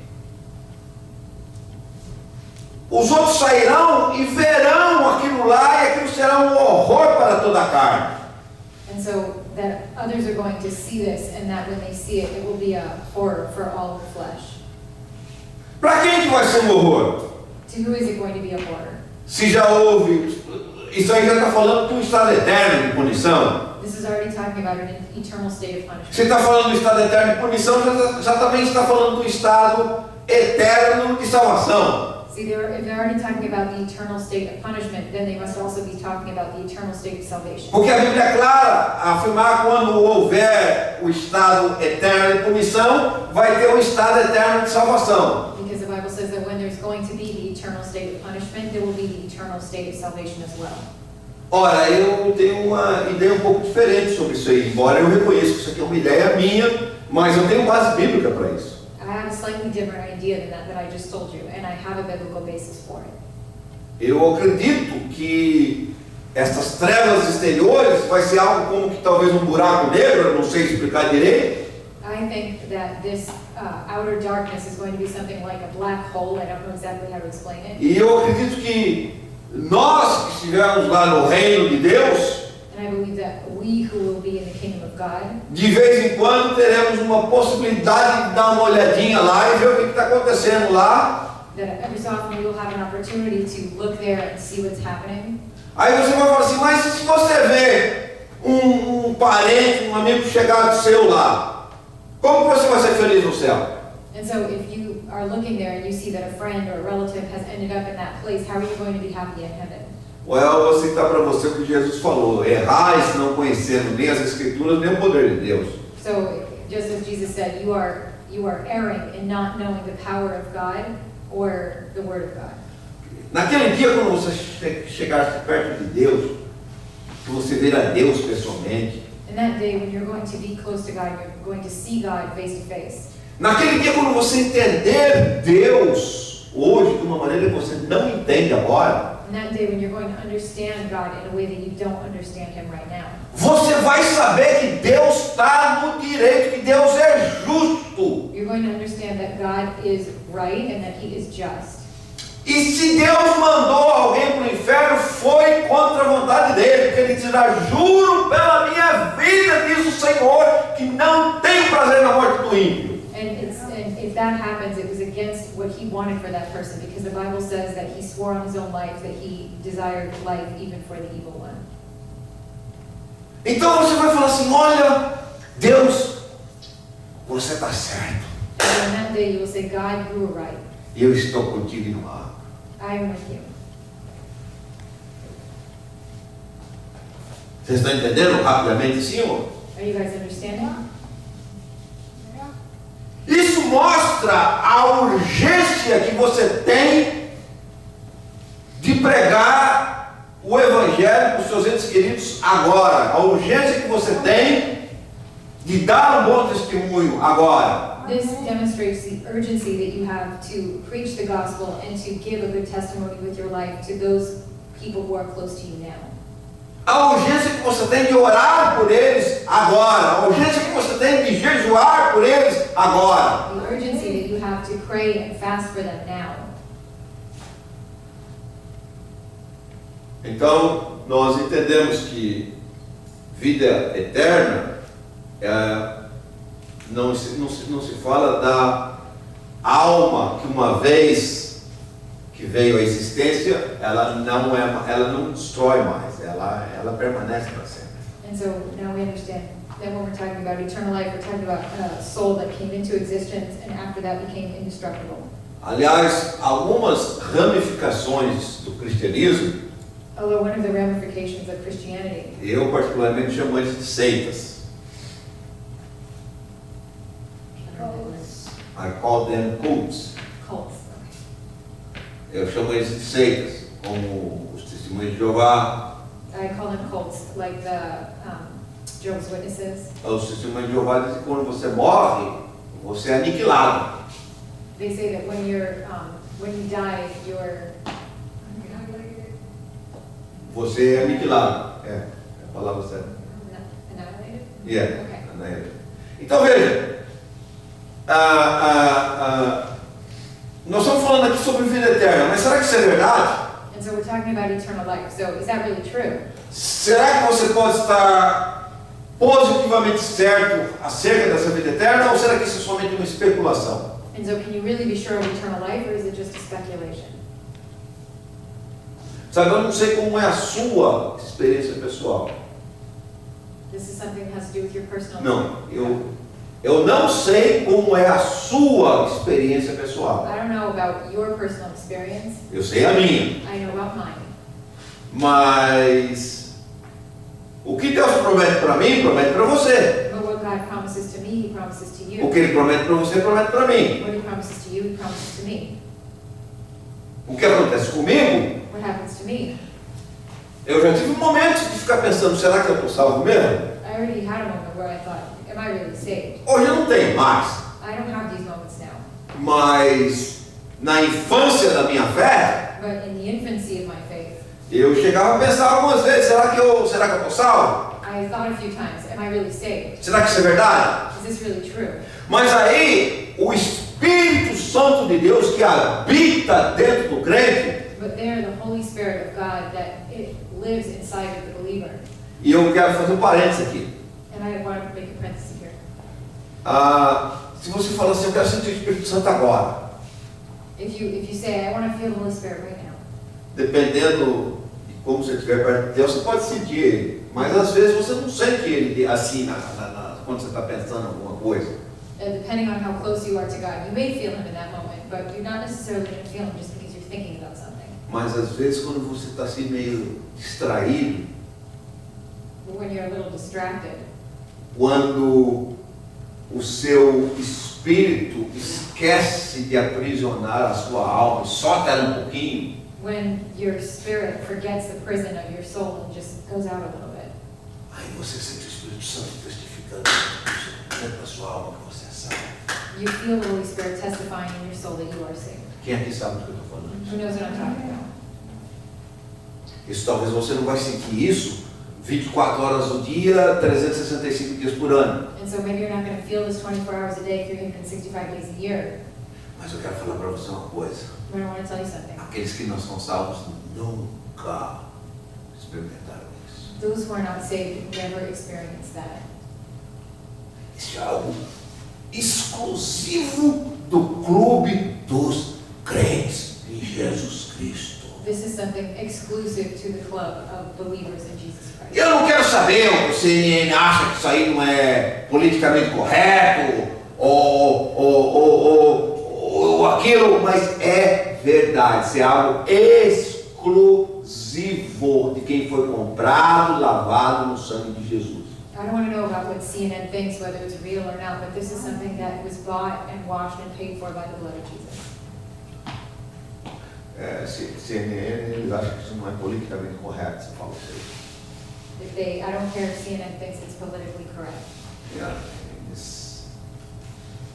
os outros sairão e verão aquilo lá, e aquilo será um horror para toda a carne. And so that others are going to see this, and that when they see it, it will be a horror for all of the flesh. Para quem que vai ser um horror? To who is it going to be a horror? Se já houve, Isso aí já está falando de um estado eterno de punição. This is already talking about an eternal state of punishment. Se está falando do estado eterno de punição, já também está falando do estado eterno de salvação. See, if they're already talking about the eternal state of punishment, then they must also be talking about the eternal state of salvation. Porque a Bíblia é clara a afirmar que quando houver o estado eterno de punição, vai ter o estado eterno de salvação. Because the Bible says that when there's going to be the eternal state of punishment, there will be the eternal state of salvation as well. Ora, eu tenho uma ideia um pouco diferente sobre isso aí, embora eu reconheça que isso aqui é uma ideia minha, mas eu tenho base bíblica para isso. I have a slightly different idea than that I just told you, and I have a biblical basis for it. Eu acredito que essas trevas exteriores vai ser algo como que talvez um buraco negro, eu não sei explicar direito. I think that this outer darkness is going to be something like a black hole. I don't know exactly how to explain it. E eu acredito que nós que estivermos lá no reino de Deus, And I believe that we who will be in the kingdom of God, de vez em quando teremos uma possibilidade de dar uma olhadinha lá e ver o que está acontecendo lá. that every so often we will have an opportunity to look there and see what's happening. Aí você vai falar assim, mas se você vê um parente, um amigo chegado seu lá, como você vai ser feliz no céu? And so if you are looking there and you see that a friend or a relative has ended up in that place, how are you going to be happy in heaven? Well, vou citar para você o que Jesus falou: errais não conhecendo nem as Escrituras nem o poder de Deus. So just as Jesus said, you are erring in not knowing the power of God or the word of God. Naquele dia, quando você chegar perto de Deus, que você ver a Deus pessoalmente, In that day when you're going to be close to God, you're going to see God face to face. naquele dia, quando você entender Deus hoje de uma maneira que você não entende agora, In that day when you're going to understand God in a way that you don't understand Him right now, você vai saber que Deus está no direito, que Deus é justo. you're going to understand that God is right and that He is just. E se Deus mandou alguém para o inferno, foi contra a vontade dele, porque ele dirá: juro pela minha vida, diz o Senhor, que não tem prazer na morte do ímpio. And if that happens, it was against what He wanted for that person, because the Bible says that He swore on His own life that He desired life even for the evil one. Então você vai falar assim: olha, Deus, você está certo, And on that day you will say, God, you were right. eu estou contigo no ar. I am with you. Vocês estão entendendo rapidamente, senhor? Are you guys understanding? Isso mostra a urgência que você tem de pregar o Evangelho para os seus entes queridos agora. A urgência que você tem de dar um bom testemunho agora. This demonstrates the urgency that you have to preach the gospel and to give a good testimony with your life to those people who are close to you now. A urgência que você tem de orar por eles agora. A urgência que você tem de jejuar por eles agora. The urgency that you have to pray and fast for them now. Então, nós entendemos que vida eterna não se fala da alma que uma vez que veio à existência, ela não destrói mais, ela permanece para sempre. And so now we understand that when we're talking about eternal life, we're talking about a soul that came into existence and after that became indestructible. Aliás, algumas ramificações do cristianismo, Although one of the ramifications of Christianity, eu particularmente chamo eles de seitas. I call them cults. cults. Eu chamo eles de seitas, como os Testemunhos de Jeová. I call them cults, like the Jehovah's Witnesses. Os Testemunhos de Jeová dizem que quando você morre, você é aniquilado. They say that when you die, you're Você é aniquilado. É a palavra certa. annihilated. Yeah. Okay. Annihilated. Então veja, nós estamos falando aqui sobre vida eterna, mas será que isso é verdade? And so we're talking about eternal life. So is that really true? Será que você pode estar positivamente certo acerca dessa vida eterna, ou será que isso é somente uma especulação? And so can you really be sure of eternal life, or is it just a speculation? Sabe, eu não sei como é a sua experiência pessoal. This is something that has to do with your personal. Não, eu não sei como é a sua experiência pessoal. I don't know about your personal experience. Eu sei a minha. I know about mine. Mas o que Deus promete para mim, promete para você. But what God promises to me, He promises to you. O que Ele promete para você, promete para mim. What He promises to you, He promises to me. O que acontece comigo, What happens to me? eu já tive momentos de ficar pensando, será que eu estou salvo mesmo? I already had a moment where I thought, am I really saved? Hoje eu não tenho mais. I don't have these moments now. Mas na infância da minha fé, But in the infancy of my faith, eu chegava a pensar algumas vezes, será que eu estou salvo? I thought a few times, am I really saved? Será que isso é verdade? Is this really true? Mas aí, o Espírito Santo de Deus que habita dentro do crente, But there, the Holy Spirit of God, that it lives inside of the believer. e eu quero fazer um parênteses aqui. And I want to make a parenthesis here. Se você falar assim, eu quero sentir o Espírito Santo agora, If you say, I want to feel the Holy Spirit right now, dependendo de como você estiver perto de Deus, você pode sentir Ele, mas às vezes você não sente Ele assim quando você está pensando em alguma coisa. depending on how close you are to God, you may feel Him in that moment, but you're not necessarily going to feel Him just because you're thinking about something. Mas às vezes quando você está assim meio distraído, But when you're a little distracted, quando o seu espírito esquece de aprisionar a sua alma, e solta ela um pouquinho, when your spirit forgets the prison of your soul and just goes out a little bit, aí você sente o Espírito Santo testificando dentro da sua alma que você é salvo. you feel the Holy Spirit testifying in your soul that you are saved. Quem aqui sabe do que eu estou falando? Who knows what I'm talking about? Isso talvez você não vai sentir isso 24 horas do dia, 365 dias por ano. And so maybe you're not going to feel this 24 hours a day, 365 days a year. Mas eu quero falar para você uma coisa. But I want to tell you something. Aqueles que não são salvos nunca experimentaram isso. Those who are not saved never experience that. Isso é algo exclusivo do clube dos crentes em Jesus Cristo. This is something exclusive to the club of believers in Jesus Christ. Eu não quero saber o que o CNN acha que isso aí não é politicamente correto ou aquilo, mas é verdade. Isso é algo exclusivo de quem foi comprado, lavado no sangue de Jesus. I don't want to know about what CNN thinks, whether it's real or not, but this is something that was bought and washed and paid for by the blood of Jesus. CNN, eles acham que isso não é politicamente correto, você fala isso aí. I don't care if CNN thinks it's politically correct.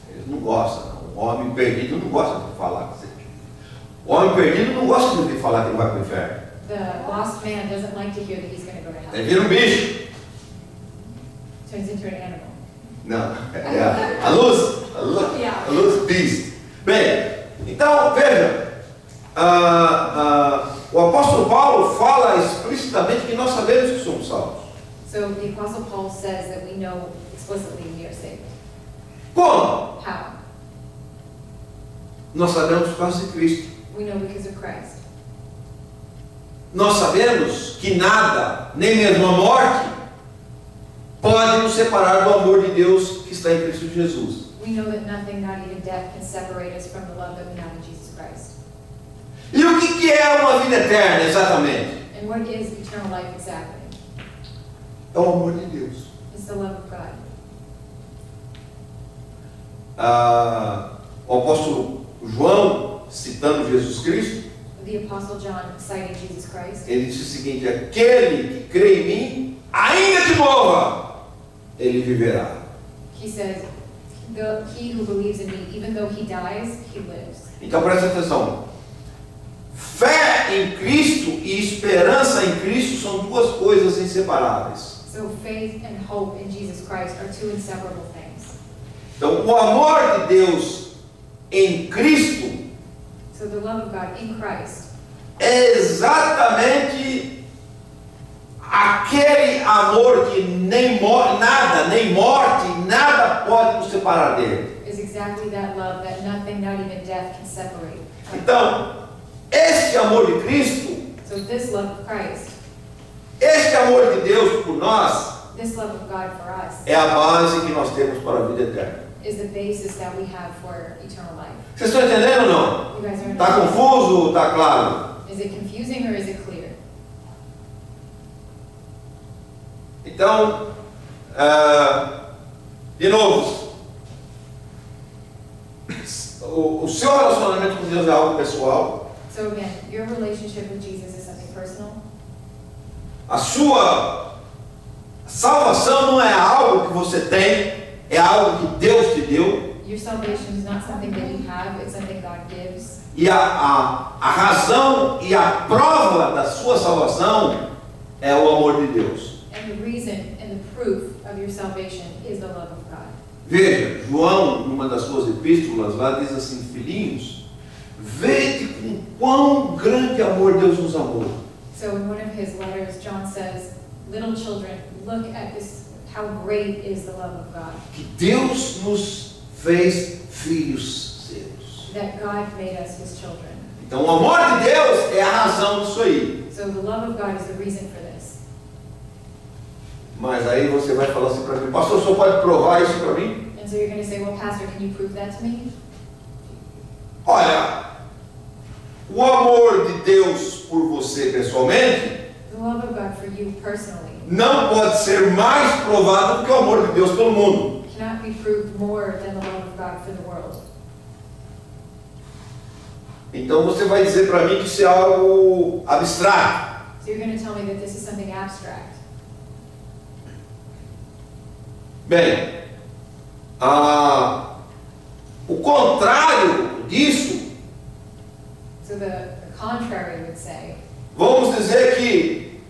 Eles não gostam, não. O homem perdido não gosta de falar. O homem perdido não gosta de falar que ele vai para o inferno. The lost man doesn't like to hear that he's going to go to Ele hell. vira um bicho. Turns into an animal. Não, é a luz beast. Bem, então veja, o apóstolo Paulo fala explicitamente que nós sabemos que somos salvos. So the Apostle Paul says that we know explicitly we are saved. Como? How? Nós sabemos por causa de Cristo. We know because of Christ. Nós sabemos que nada, nem mesmo a morte, pode nos separar do amor de Deus que está em Cristo Jesus. We know that nothing, not even death, can separate us from the love that we have in Jesus Christ. E o que é uma vida eterna, exatamente? And what is eternal life exactly? É o amor de Deus. It's the love of God. O apóstolo João, citando Jesus Cristo, The Apostle John, citing Jesus Christ, ele disse o seguinte: aquele que crê em mim, ainda que morra, ele viverá. he says, he who believes in me, even though he dies, he lives. Então presta atenção. Fé em Cristo e esperança em Cristo são duas coisas inseparáveis. So faith and hope in Jesus Christ are two inseparable things. Então o amor de Deus em Cristo So the love of God in Christ é exatamente aquele amor que nem morte, nada pode nos separar dele. is exactly that love that nothing, not even death, can separate. Então, esse amor de Cristo So this love of Christ, Este amor de Deus por nós this love of God for us, é a base que nós temos para a vida eterna. is the basis that we have for eternal life. Vocês estão entendendo ou não? You guys are Está confuso? Está claro? Is it confusing or is it clear? Então, de novo, o seu relacionamento com Deus é algo pessoal. So again, your relationship with Jesus is something personal. A sua salvação não é algo que você tem, é algo que Deus te deu. Your salvation is not something that you have, it's something God gives. E a razão e a prova da sua salvação é o amor de Deus. And the reason and the proof of your salvation is the love of God. Veja, João, numa das suas epístolas, lá diz assim: filhinhos, vede com quão grande amor Deus nos amou. So in one of his letters, John says, little children, look at this, how great is the love of God. Que Deus nos fez filhos seus. That God made us his children. Então o amor de Deus é a razão disso aí. So the love of God is the reason for this. Mas aí você vai falar assim para mim: pastor, o senhor pode provar isso para mim? And so you're going to say, well, Pastor, can you prove that to me? Olha, o amor de Deus por você pessoalmente The love of God for you personally não pode ser mais provado do que o amor de Deus pelo mundo. cannot be proved more than the love of God for the world. Então você vai dizer para mim que isso é algo abstrato. So you're going to tell me that this is something abstract. Bem, o contrário disso, So the contrary would say, vamos dizer que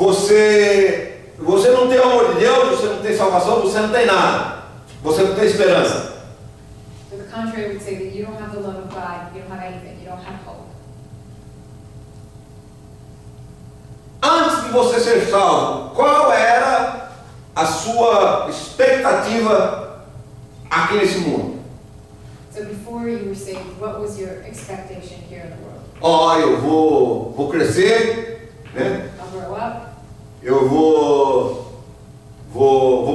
você não tem amor de Deus, você não tem salvação, você não tem nada, você não tem esperança. so the contrary would say that you don't have the love of God, you don't have anything, you don't have hope. Antes de você ser salvo, qual era a sua expectativa aqui nesse mundo? So before you were saved, what was your expectation here in the world? Eu vou crescer, né? I'll grow up, Eu vou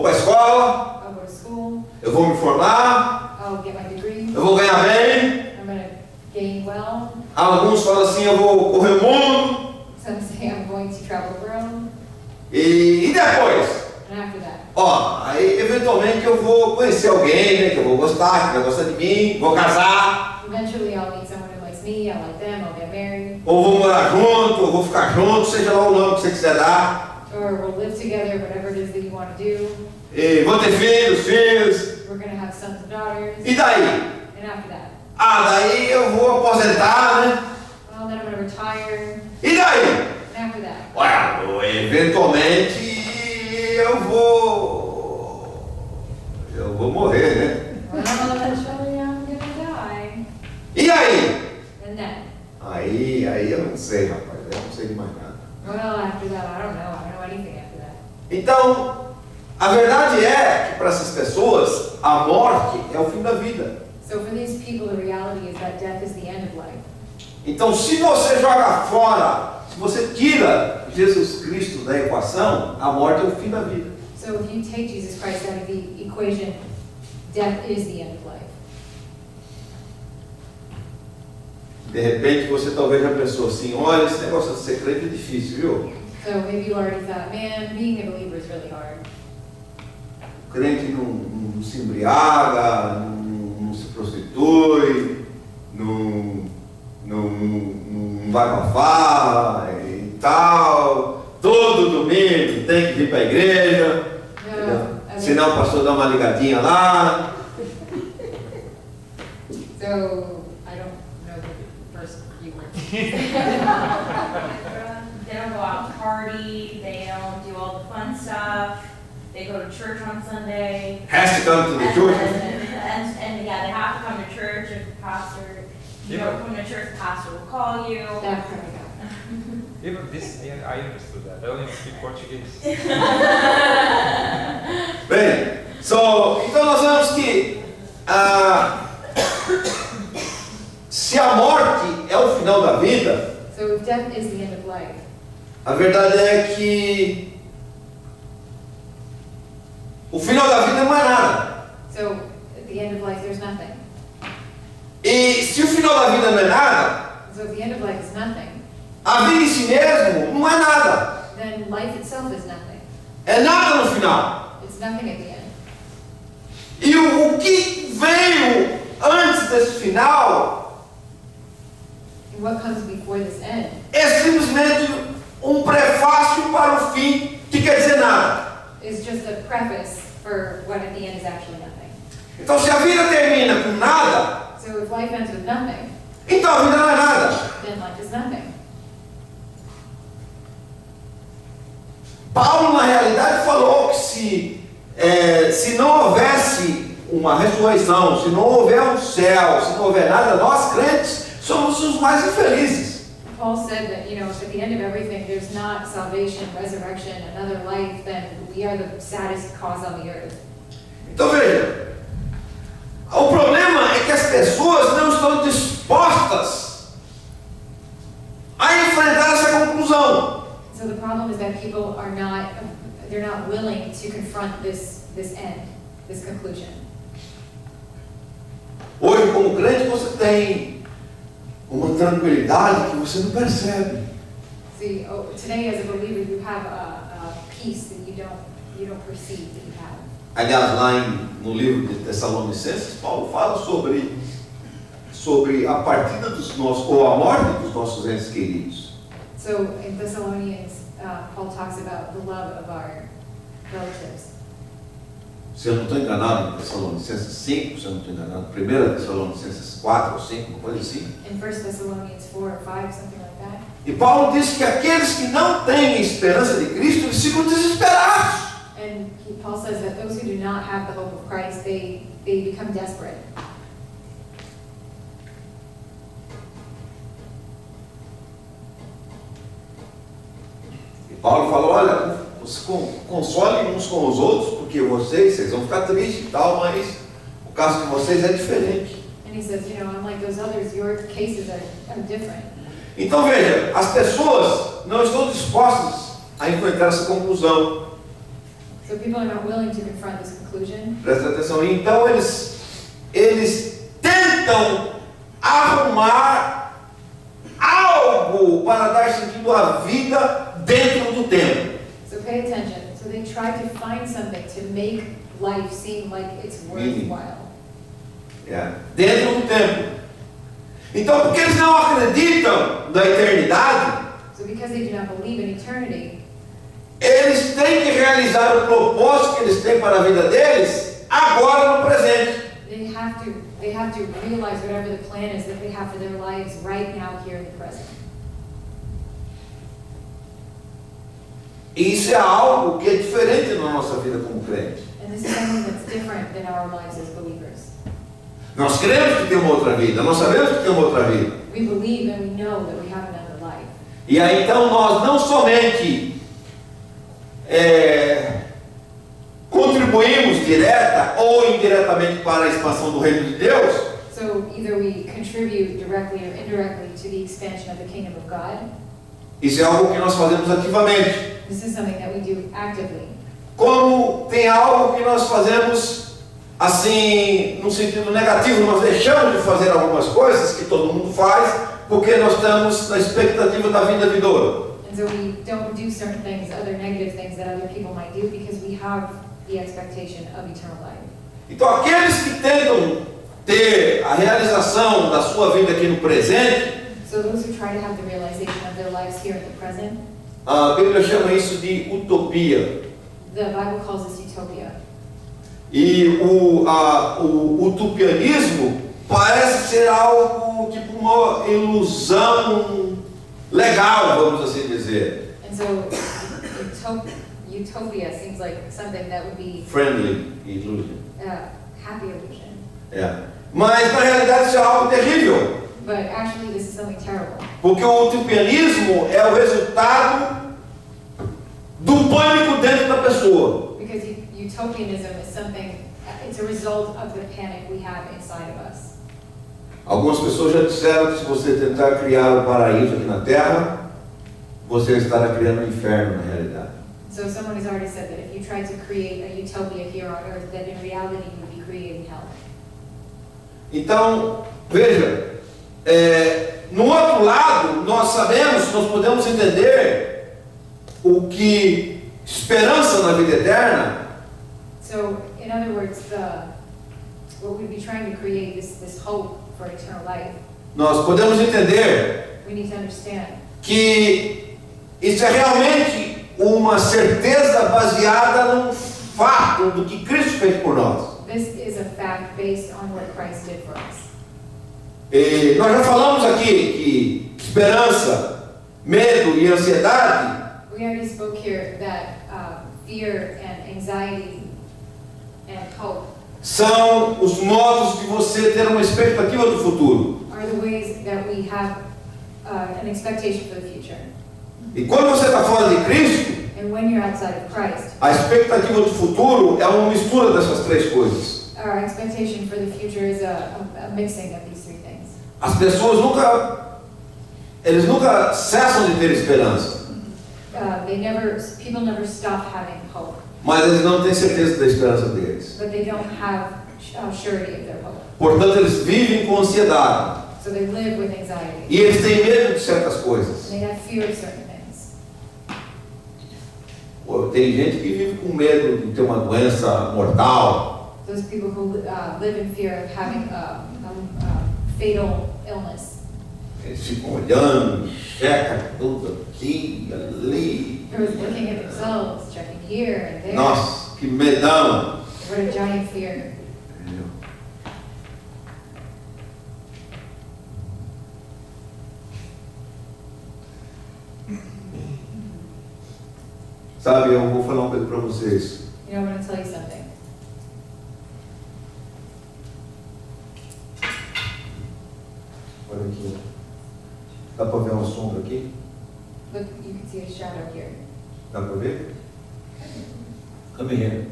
para a escola, I'll go to school, eu vou me formar, I'll get my degree, eu vou ganhar bem. I'm going to gain well. Alguns falam assim: eu vou correr o mundo. Some say I'm going to travel the world, E depois? and after that, Aí eventualmente eu vou conhecer alguém, né, que eu vou gostar, que vai gostar de mim, vou casar, eventually I'll meet someone who likes me, I'll like them, I'll get married, ou vou morar junto, ou vou ficar junto, seja lá o nome que você quiser dar. or we'll live together, whatever it is that you want to do. E vou ter filhos. We're going to have sons and daughters, E daí? and after that, Daí eu vou aposentar, né? well, then I'm going to retire, E daí? and after that, Eventualmente eu vou morrer, né? well, eventually I'm going to die, E aí? and then, Aí eu não sei, rapaz, eu não sei de mais nada. well, after that, I don't know anything after that. Então, a verdade é que para essas pessoas, a morte é o fim da vida. So for these people, the reality is that death is the end of life. Então, se você joga fora, se você tira Jesus Cristo da equação, a morte é o fim da vida. So if you take Jesus Christ out of the equation, death is the end of life. De repente, você talvez já pensou assim: olha, esse negócio de ser crente é difícil, viu? So maybe you already thought, man, being a believer is really hard. O crente não se embriaga, não se prostitui, não vai pra farra e tal. Todo domingo tem que vir para a igreja. No, Senão o pastor dá uma ligadinha lá. So I don't know the first few words. They don't go out and party, they don't do all the fun stuff, they go to church on Sunday. Has to come to the church. And yeah, they have to come to church if the pastor, you don't come to church, the pastor will call you. That part I got. Even this, I understood that. I only speak Portuguese. Bem, então nós vemos que se a morte é o final da vida, death is the end of life. A verdade é que o final da vida não é nada. So at the end of life, there's nothing. E se o final da vida não é nada, So if the end of life is nothing, a vida em si mesmo não é nada. then life itself is nothing. É nada no final. It's nothing at the end. E o que veio antes desse final And what comes before this end é simplesmente um prefácio para o fim que quer dizer nada. is just a preface for what at the end is actually nothing. Então, se a vida termina com nada, So if life ends with nothing, então a vida não é nada. then life is nothing. Paulo, na realidade, falou que se não houvesse uma ressurreição, se não houver um céu, se não houver nada, nós crentes somos os mais infelizes. Paul said that, if at the end of everything there's not salvation, resurrection, another life, then we are the saddest cause on the earth. Então veja, o problema é que as pessoas não estão dispostas a enfrentar essa conclusão. So the problem is that people are not, they're not willing to confront this end, this conclusion. Hoje, como crente, você tem uma tranquilidade que você não percebe. See, today as a believer you have a peace that you don't perceive that you have. Aliás, lá no livro de Tessalonicenses, Paulo fala sobre a partida dos nossos, ou a morte dos nossos entes queridos. So in Thessalonians, Paul talks about the love of our relatives. Se eu não estou enganado, em Tessalonicenses 5, se eu não estou enganado, 1 Tessalonicenses 4 ou 5, uma coisa assim. In 1 Thessalonians 4 or 5, something like that. E Paulo diz que aqueles que não têm esperança de Cristo, eles ficam desesperados. And Paul says that those who do not have the hope of Christ, they become desperate. E Paulo falou, olha, consolem uns com os outros, porque vocês vão ficar tristes e tal, mas o caso de vocês é diferente. And he says, unlike those others, your cases are different. Então veja, as pessoas não estão dispostas a enfrentar essa conclusão. So people are not willing to confront this conclusion. Presta atenção. Então eles tentam arrumar algo para dar sentido à vida dentro do tempo. So pay attention. So they try to find something to make life seem like it's worthwhile. Dentro do tempo. Então, porque eles não acreditam na eternidade, So because they do not believe in eternity, eles têm que realizar o propósito que eles têm para a vida deles agora no presente. they have to realize whatever the plan is that they have for their lives right now, here in the present. E isso é algo que é diferente na nossa vida como crente. And this is something that's different than our lives as believers. Nós cremos que tem uma outra vida, nós sabemos que tem uma outra vida. We believe and we know that we have another life. E aí então nós não somente contribuímos direta ou indiretamente para a expansão do reino de Deus, So either we contribute directly or indirectly to the expansion of the kingdom of God. isso é algo que nós fazemos ativamente. This is something that we do actively. Como tem algo que nós fazemos assim, no sentido negativo, nós deixamos de fazer algumas coisas que todo mundo faz, porque nós estamos na expectativa da vida vindoura. And so we don't do certain things, other negative things that other people might do, because we have the expectation of eternal life. Então aqueles que tentam ter a realização da sua vida aqui no presente, So those who try to have the realization of their lives here at the present, a Bíblia chama isso de utopia. the Bible calls this utopia. E o utopianismo parece ser algo tipo uma ilusão legal, vamos assim dizer. And so utopia seems like something that would be Friendly illusion. a happy illusion. Mas na realidade isso é algo terrível. But actually this is something terrible. Porque o utopianismo é o resultado do pânico dentro da pessoa. Because utopianism is something, it's a result of the panic we have inside of us. Algumas pessoas já disseram que se você tentar criar um paraíso aqui na Terra, você estará criando um inferno na realidade. So someone has already said that if you tried to create a utopia here on earth, that in reality you would be creating hell. Então, veja, no outro lado, nós sabemos, nós podemos entender o que esperança na vida eterna. So, in other words, what we'd be trying to create is this hope for eternal life. Nós podemos entender We need to understand que isso é realmente uma certeza baseada num fato do que Cristo fez por nós. this is a fact based on what Christ did for us. E nós já falamos aqui que esperança, medo e ansiedade We already spoke here that fear and anxiety and hope são os modos de você ter uma expectativa do futuro. are the ways that we have an expectation for the future. E quando você está fora de Cristo, And when you're outside of Christ, a expectativa do futuro é uma mistura dessas três coisas. our expectation for the future is a mixing of these three things. As pessoas nunca cessam de ter esperança, People never stop having hope, mas eles não têm certeza da esperança deles. but they don't have surety of their hope. Portanto, eles vivem com ansiedade So they live with anxiety. e eles têm medo de certas coisas. And they have fear of certain things. Pô, tem gente que vive com medo de ter uma doença mortal. Those people who live in fear of having a fatal illness. Eles ficam olhando, checam tudo aqui, ali. They're always looking at themselves, checking here and there. Nossa, que medão! What a giant fear. Entendeu? Sabe, eu vou falar uma coisa para vocês. You know, I'm going to tell you something. Olha aqui. Dá para ver uma sombra aqui? Look, you can see a shadow here. Dá para ver? Come here.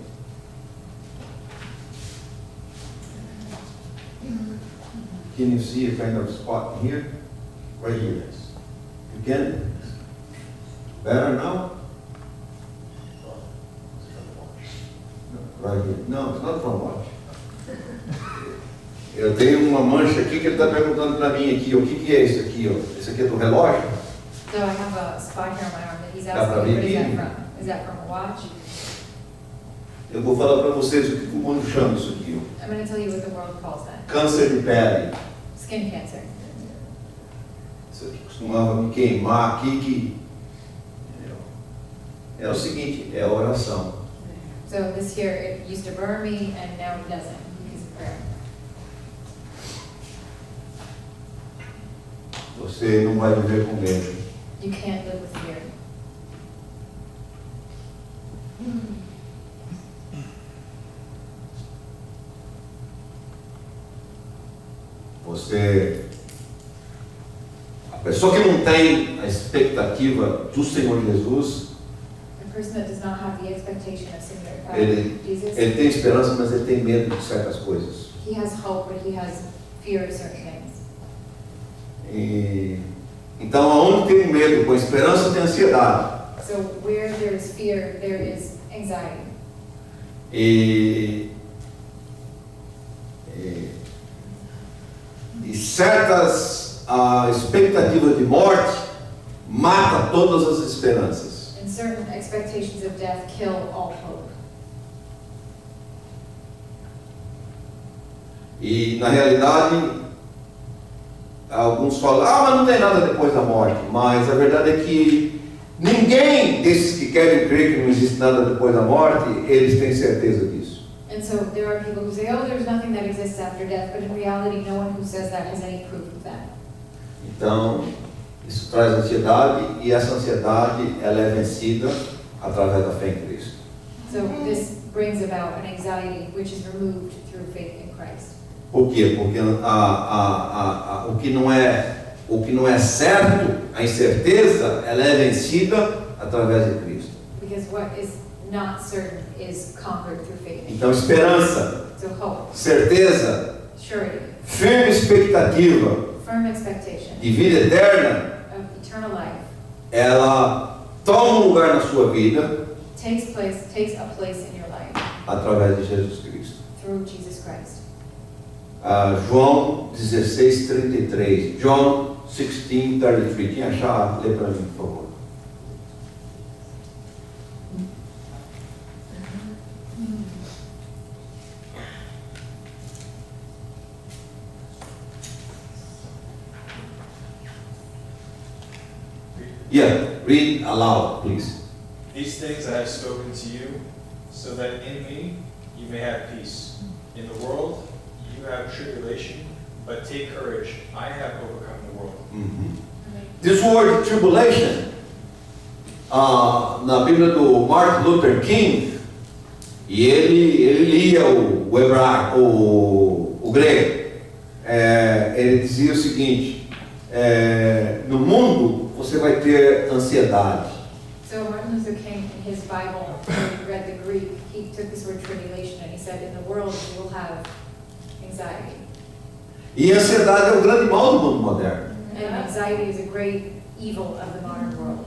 Can you see a kind of spot here? Right here. You can? Better now? Right here. No, it's not from watch. Eu tenho uma mancha aqui que ele está perguntando para mim aqui, o que é isso aqui? Ó? Esse aqui é do relógio? So I have a spot here on my arm that he's Dá pra asking, ver what is that aqui? from? Is that from a watch? Eu vou falar para vocês o que o mundo chama isso aqui. Ó. I'm going to tell you what the world calls that. Câncer de pele. Skin cancer. Isso aqui costumava me queimar aqui que... É o seguinte, é a oração. So this here, it used to burn me and now it doesn't because of prayer. Você não vai viver com medo. You can't live with fear. Você... A pessoa que não tem a expectativa do Senhor Jesus, The person that does not have the expectation of Jesus, ele tem esperança, mas ele tem medo de certas coisas. he has hope, but he has fear of certain things. Então, aonde tem medo, com esperança tem ansiedade. So where there is fear, there is anxiety. E certas expectativas de morte mata todas as esperanças. And certain expectations of death kill all hope. E na realidade, alguns falam, mas não tem nada depois da morte. Mas a verdade é que ninguém desses que querem crer que não existe nada depois da morte, eles têm certeza disso. And so there are people who say, oh, there's nothing that exists after death, but in reality, no one who says that has any proof of that. Então, isso traz ansiedade e essa ansiedade ela é vencida através da fé em Cristo. So this brings about an anxiety which is removed through faith in Christ. Por quê? Porque o que não é certo, a incerteza, ela é vencida através de Cristo. Because what is not certain is conquered through faith in Então, Christ. esperança, So hope, certeza, surety, firme expectativa firm expectation de vida eterna of eternal life ela toma um lugar na sua vida takes a place in your life através de Jesus Cristo. through Jesus Christ. João 16:33. John 16:33. Quem achar, lê para mim, por favor. Yeah, read aloud, please. These things I have spoken to you, so that in me you may have peace. In the world you have tribulation, but take courage, I have overcome the world. This word tribulation, na Bíblia do Martin Luther King, e ele lia o hebraico, o grego, ele dizia o seguinte: no mundo você vai ter ansiedade. So Martin Luther King, in his Bible, when he read the Greek, he took this word tribulation and he said, in the world you will have anxiety. E a ansiedade é o grande mal do mundo moderno. And anxiety is a great evil of the modern world.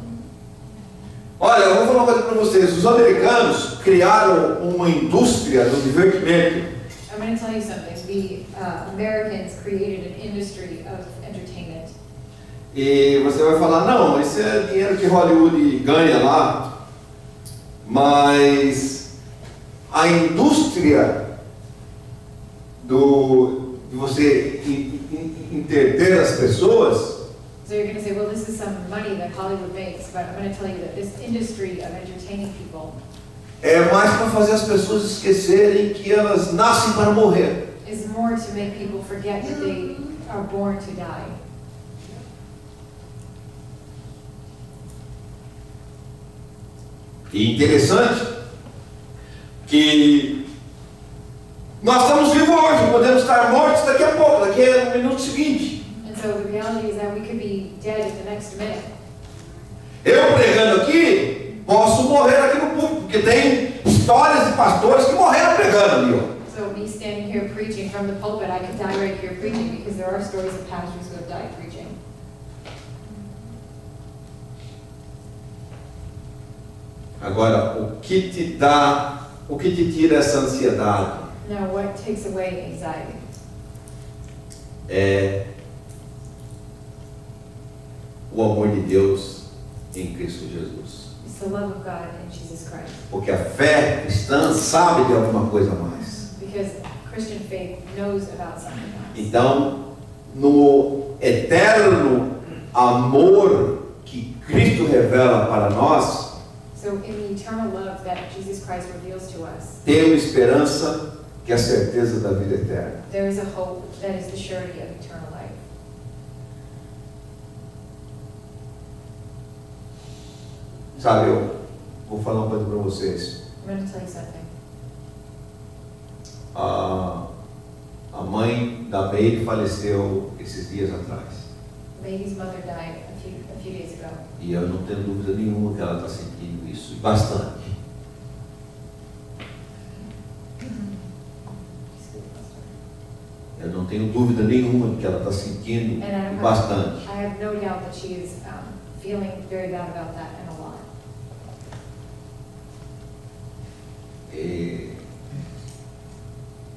Olha, eu vou falar uma coisa para vocês. Os americanos criaram uma indústria do divertimento. I'm going to tell you something. The Americans created an industry of entertainment. E você vai falar, não, isso é dinheiro que Hollywood ganha lá. Mas a indústria de você entreter as pessoas, So you're going to say, well, this is some money that Hollywood makes, but I'm going to tell you that this industry of entertaining people é mais para fazer as pessoas esquecerem que elas nascem para morrer. is more to make people forget that they are born to die. E interessante que nós estamos vivos hoje, podemos estar mortos daqui a pouco, daqui a no minuto seguinte. And so the reality is that we could be dead in the next minute. Eu pregando aqui, posso morrer aqui no público, porque tem histórias de pastores que morreram pregando ali, ó. So me standing here preaching from the pulpit, I could die right here preaching because there are stories of pastors who have died preaching. Agora, o que te tira essa ansiedade Now, what takes away anxiety? é o amor de Deus em Cristo Jesus. It's the love of God in Jesus Christ. Porque a fé cristã sabe de alguma coisa a mais. Because Christian faith knows about something else. Então, no eterno amor que Cristo revela para nós, So in the eternal love that Jesus Christ reveals to us, tem uma esperança que é a certeza da vida eterna. there is a hope that is the surety of eternal life. Sabe, eu vou falar uma coisa para vocês. I'm going to tell you something. A mãe da Meire faleceu esses dias atrás. Baby's mother died a few days ago. E eu não tenho dúvida nenhuma que ela está sentindo isso. Bastante. Eu não tenho dúvida nenhuma de que ela está sentindo bastante. I have no doubt that she is feeling very bad about that and a lot. E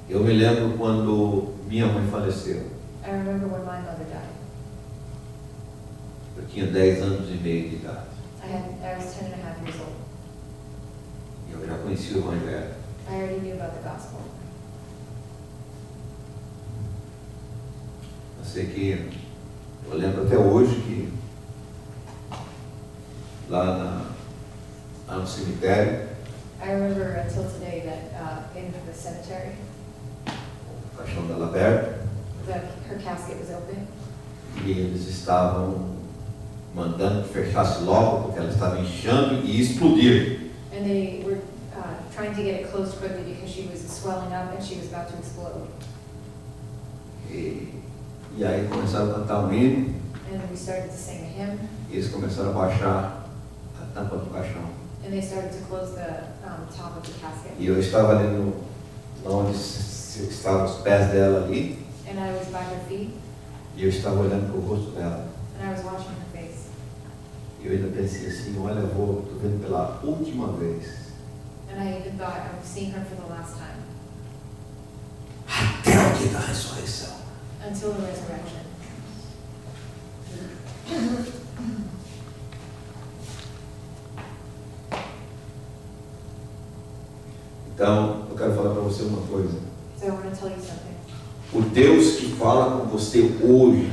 eu me lembro quando minha mãe faleceu. I remember when my mother died. Eu tinha 10 anos e meio de idade. I was 10 and a half years old. E eu já conhecia o Evangelho. I already knew about the gospel. Eu sei que eu lembro até hoje que lá no cemitério, I remember until today that in the cemetery, o caixão dela aberto, her casket was open, e eles estavam mandando que fechasse logo, porque ela estava inchando e ia explodir. and they were trying to get it closed quickly because she was swelling up and she was about to explode. E aí começaram a cantar um hino, And we started to sing a hymn, e eles começaram a baixar a tampa do caixão. and they started to close the top of the casket. E eu estava ali onde estavam os pés dela ali, And I was by her feet, e eu estava olhando para o rosto dela. and I was watching her face. E Eu ainda pensei assim, olha, estou vendo pela última vez. And I even thought I was seeing her for the last time, Até o dia da ressurreição. until the resurrection. Então, eu quero falar para você uma coisa. So I want to tell you something. O Deus que fala com você hoje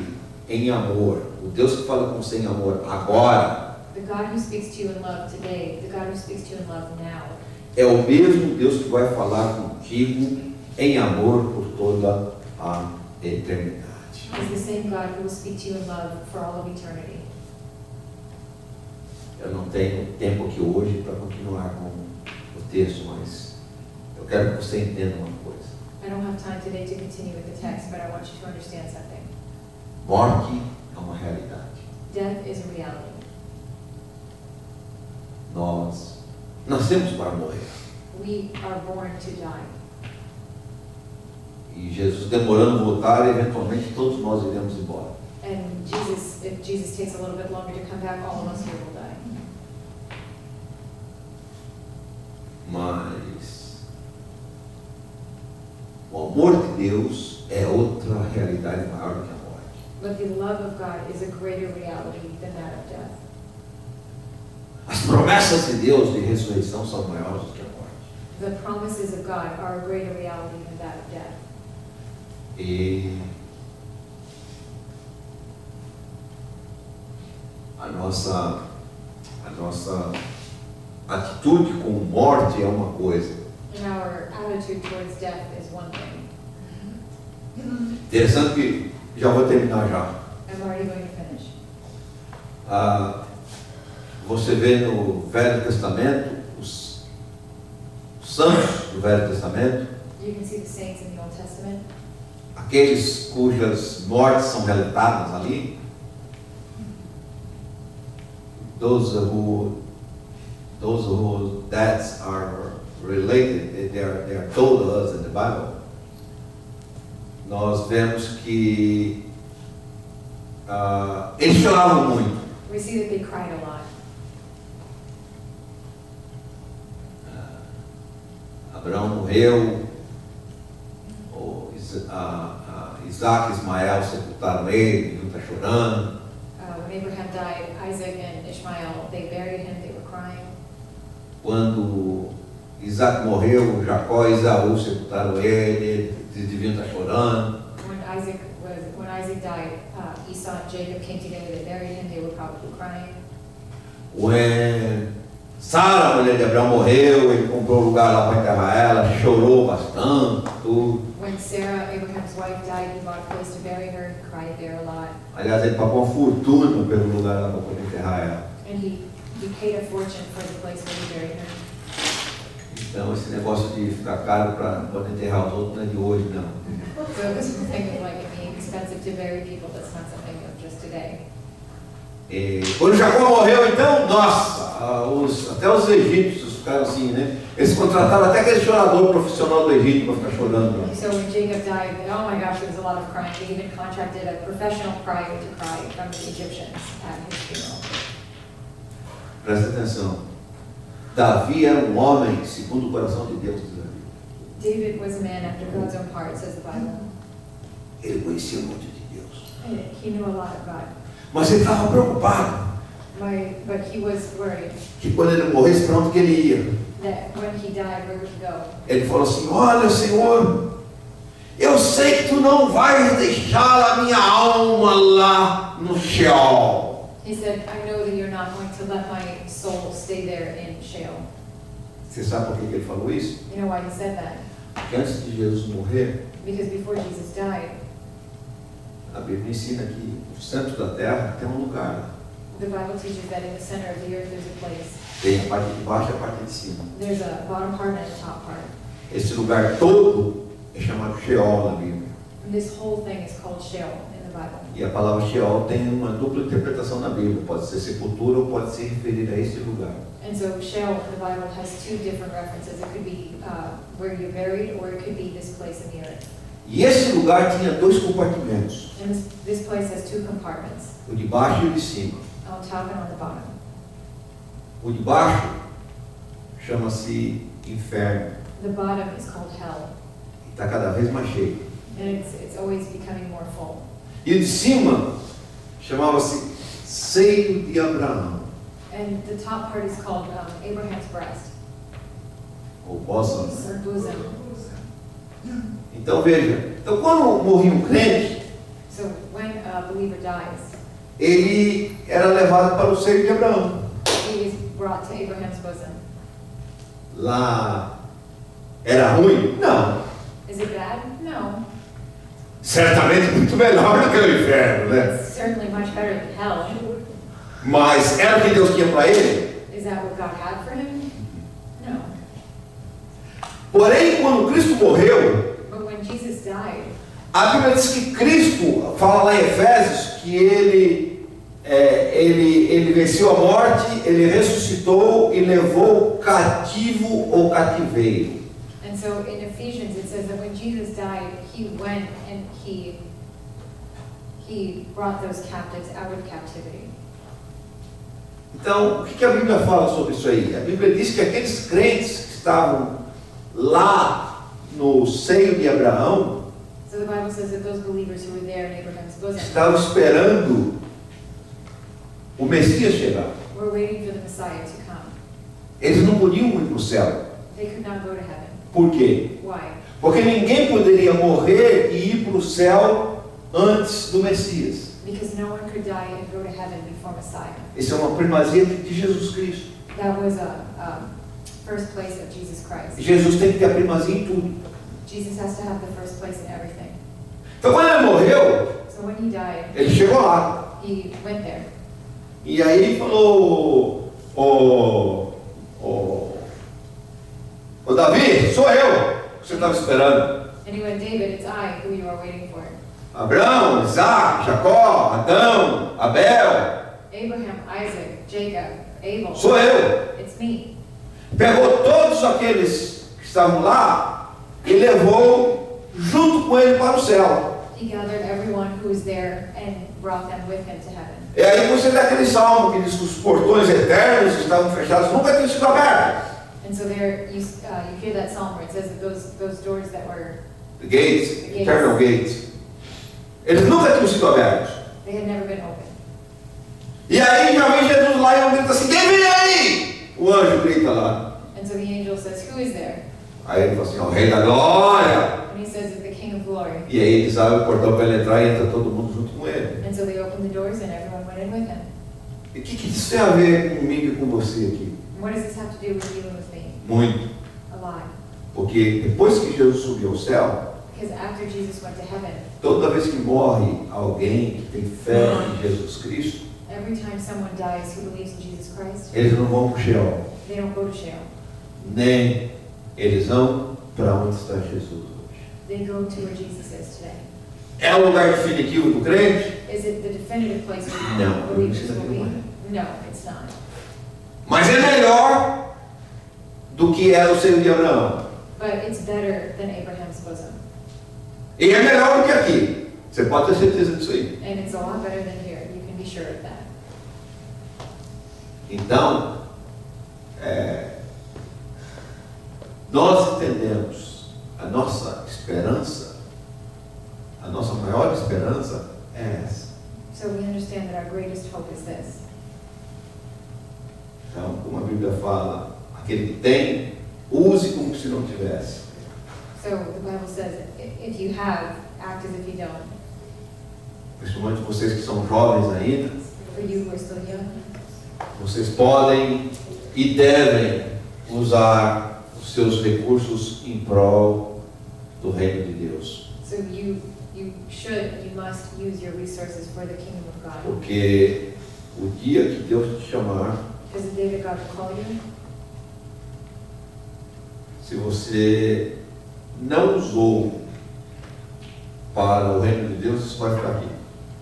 em amor, o Deus que fala com você em amor agora, The God who speaks to you in love today, the God who speaks to you in love now, é o mesmo Deus que vai falar contigo em amor por toda a eternidade. is the same God who will speak to you in love for all of eternity. Eu não tenho tempo aqui hoje para continuar com o texto, mas eu quero que você entenda uma coisa. I don't have time today to continue with the text, but I want you to understand something. Morte é uma realidade. Death is a reality. Nós nascemos para morrer. We are born to die. E Jesus demorando a voltar, eventualmente todos nós iremos embora. And if Jesus takes a little bit longer to come back, all of us here will die. Mas o amor de Deus é outra realidade maior do que a morte. But the love of God is a greater reality than that of death. As promessas de Deus de ressurreição são maiores do que a morte. The promises of God are a greater reality than that of death. E a nossa atitude com morte é uma coisa. And our attitude towards death is one thing. Interessante que, já vou terminar já. I'm already going to finish. Você vê no Velho Testamento, os santos do Velho Testamento, You can see the saints in the Old Testament, aqueles cujas mortes são relatadas ali, those whose deaths are related, they are told to us in the Bible. Nós vemos que eles choravam muito. we see that they cried a lot. Abraão morreu, Isaac e Ismael sepultaram ele, ele está chorando. When Abraham died, Isaac and Ishmael, they buried him, they were crying. Quando Isaac morreu, Jacó e Esaú sepultaram ele, eles deviam estar chorando. When Isaac died, Esau and Jacob came together, they buried him, they were probably crying. When Sara, a mulher de Abraão, morreu, ele comprou um lugar lá para enterrar ela, chorou bastante, tudo. When Sarah, Abraham's wife, died, he bought a place to bury her, he cried there a lot. Aliás, ele pagou uma fortuna pelo lugar lá para poder enterrar ela. And he paid a fortune for the place where he buried her. Então, esse negócio de ficar caro para poder enterrar os outros não é de hoje, não. So this thing of like it being expensive to bury people, that's not something of just today. E quando Jacó morreu, então, nossa, até os egípcios ficaram assim, né? Eles contrataram até aquele chorador profissional do Egito para ficar chorando. Né? So when Jacob died, oh my gosh, there was a lot of crying. They even contracted a professional crier to cry from the Egyptians at his funeral. Presta atenção. Davi era um homem segundo o coração de Deus, diz a Bíblia. David was a man after God's own heart, says the Bible. Ele conhecia muito de Deus. And he knew a lot of God. Mas ele estava preocupado But he was worried que quando ele morresse, para onde que ele ia? that when he died, where would he go? Ele falou assim, olha, Senhor, eu sei que tu não vais deixar a minha alma lá no Sheol. He said, I know that you're not going to let my soul stay there in Sheol. Você sabe por que ele falou isso? You know why he said that? Porque antes de Jesus morrer, Because before Jesus died, a Bíblia ensina que no centro da terra tem um lugar. the Bible teaches that in the center of the earth there's a place. Tem a parte de baixo e a parte de cima. There's a bottom part and a top part. Esse lugar todo é chamado Sheol na Bíblia. And this whole thing is called Sheol in the Bible. E a palavra Sheol tem uma dupla interpretação na Bíblia. Pode ser sepultura ou pode se referir a esse lugar. And so Sheol in the Bible has two different references. It could be where you're buried, or it could be this place in the earth. E esse lugar tinha dois compartimentos. And this place has two compartments, O de baixo e o de cima. on top and on the bottom. O de baixo chama-se inferno. The bottom is called hell, E está cada vez mais cheio. and it's always becoming more full. E o de cima chamava-se seio de Abraão. And the top part is called Abraham's breast, Ou bosom. or bosom. Então veja, então quando morria um crente, So when a believer dies, ele era levado para o seio de Abraão. he is brought to Abraham's bosom. Lá era ruim? Não. Is it bad? No. Certamente muito melhor do que o inferno, né? It's certainly much better than hell. Mas era o que Deus tinha para ele? Is that what God had for him? No. Porém, quando Cristo morreu, But when Jesus died, a Bíblia diz que Cristo, fala lá em Efésios, que ele venceu a morte, ele ressuscitou e levou cativo o cativeiro. and so in Ephesians it says that when Jesus died, he went and he brought those captives out of captivity. Então, o que a Bíblia fala sobre isso aí? A Bíblia diz que aqueles crentes que estavam lá no seio de Abraão So the Bible says that those believers who were there in Abraham's bosom estavam esperando o Messias chegar. were waiting for the Messiah to come. Eles não podiam ir para o céu. They could not go to heaven. Por quê? Why? Porque ninguém poderia morrer e ir para o céu antes do Messias. Because no one could die and go to heaven before Messiah. Isso é uma primazia de Jesus Cristo. That was a first place of Jesus Christ. Jesus tem que ter a primazia em tudo. Jesus has to have the first place in everything. Então, quando ele morreu, So when he died, ele chegou lá. he went there. E aí falou: Ô Davi, sou eu que você estava esperando. And he went, David, it's I who you are waiting for. Abraão, Isaac, Jacó, Adão, Abel. Abraham, Isaac, Jacob, Abel. Sou eu. It's me. Pegou todos aqueles que estavam lá e levou junto com ele para o céu. He gathered everyone who was there and brought them with him to heaven. E aí você dá aquele salmo que diz que os portões eternos estavam fechados, nunca tinham sido abertos. And so there, you hear that psalm where it says that those doors that were, The gates, eternal gates. Eles nunca tinham sido abertos. they had never been opened. E aí já vem Jesus lá e um grita assim: quem vem aí? O anjo grita lá. And so the angel says, who is there? Aí ele fala assim: ó, o rei da glória. And he says, it's the King of Glory. E aí eles abrem o portão para ele entrar e entra todo mundo junto com ele. And so they opened the doors and everyone went in with him. E o que isso tem a ver comigo e com você aqui? And what does this have to do with you and with me? Muito. A lot. Porque depois que Jesus subiu ao céu, Because after Jesus went to heaven, toda vez que morre alguém que tem fé em Jesus Cristo, every time someone dies who believes in Jesus Christ, eles não vão para o Sheol, they don't go to Sheol. nem eles vão para onde está Jesus hoje. They go to where Jesus is today. É o lugar definitivo do crente? Is it the definitive place where Não, believers isso will aqui be? não é. No, it's not. Mas é melhor do que era o seio de Abraão. But it's better than Abraham's bosom. E é melhor do que aqui. Você pode ter certeza disso aí. And it's a lot better than here. You can be sure of that. Então, nós entendemos a nossa esperança, a nossa maior esperança é essa. So we understand that our greatest hope is this. Então, como a Bíblia fala, aquele que tem, use como se não tivesse. So the Bible says, if you have, act as if you don't. Principalmente vocês que são jovens ainda, For you who are still young, vocês podem e devem usar os seus recursos em prol do reino de Deus. so you should, you must use your resources for the kingdom of God. Porque o dia que Deus te chamar, Because the day that God will call you, se você não usou para o reino de Deus, isso vai ficar aqui.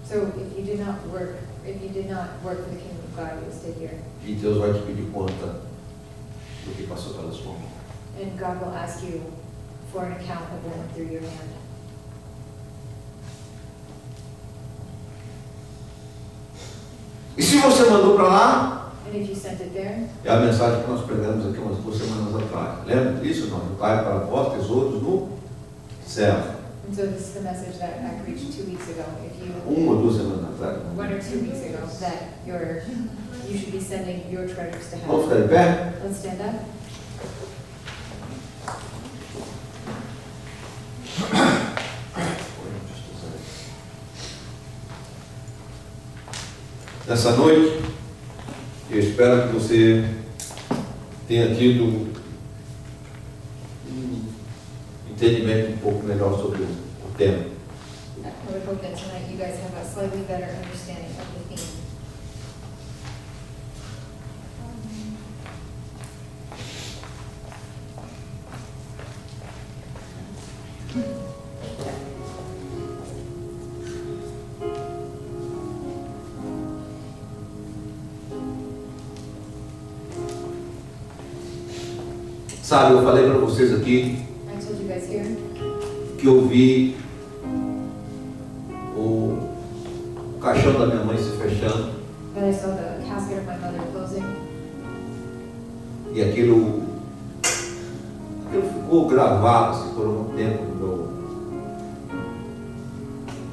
so if you did not work for the kingdom of God, you will stay here. E Deus vai te pedir conta do que passou pela sua mão. And God will ask you for an account of what went through your hand. E se você mandou para lá, And And if you sent it there, É a mensagem que nós pregamos aqui umas 2 semanas atrás. Lembra disso? Não? Pai para vós, tesouros no céu. and so this is the message that I preached 2 weeks ago. If you, 1 ou 2 semanas atrás. 1 or 2 weeks ago, that you should be sending your treasures to Vamos heaven. ficar de pé? Let's stand up. Nessa noite, eu espero que você tenha tido um entendimento um pouco melhor sobre o tema. I would hope that tonight you guys have a slightly better understanding of the theme. Sabe, eu falei para vocês aqui I told you guys here que eu vi o caixão da minha mãe se fechando that I saw the casket of my mother closing, e aquilo ficou gravado assim, por um tempo no meu.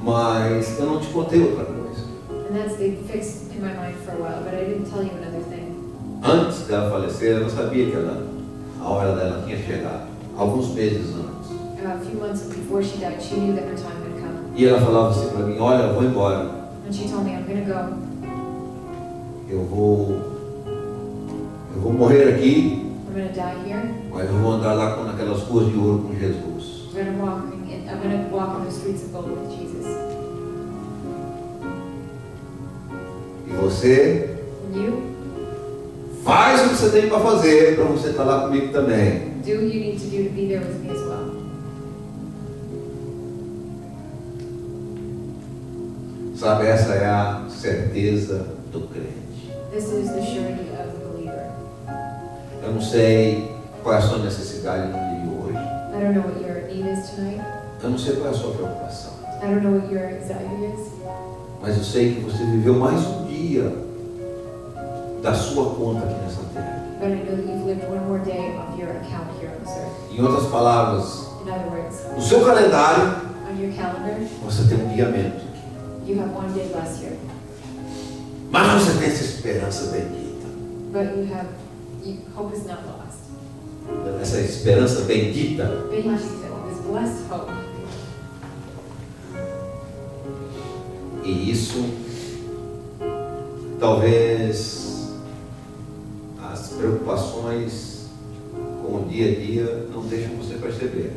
Mas eu não te contei outra coisa. and that's stayed fixed in my mind for a while, but I didn't tell you another thing. Antes dela falecer, eu não sabia que a hora dela tinha chegado, alguns meses antes. A few months before she died, she knew that her time had come. E ela falava assim para mim: olha, eu vou embora, And she told me, I'm going to go. eu vou morrer aqui, I'm going to die here. mas eu vou andar lá naquelas ruas de ouro com Jesus. I'm going to walk on the streets of gold with Jesus. E você And you, faz o que você tem para fazer para você estar lá comigo também. do what you need to do to be there with me as well. Sabe, essa é a certeza do crente. This is the surety of the believer. Eu não sei qual é a sua necessidade no dia de hoje. I don't know what your need is tonight. Eu não sei qual é a sua preocupação. I don't know what your anxiety is. Mas eu sei que você viveu mais um dia da sua conta aqui nessa terra. But I know that you've lived one more day of your account here on this earth. Em outras palavras, In other words, no seu calendário, on your calendar, você tem um dia menos aqui. you have one day less here. Mas você tem essa esperança bendita. But hope is not lost. Essa esperança bendita. Bendita, this blessed hope. E isso, talvez, as preocupações com o dia a dia não deixam você perceber.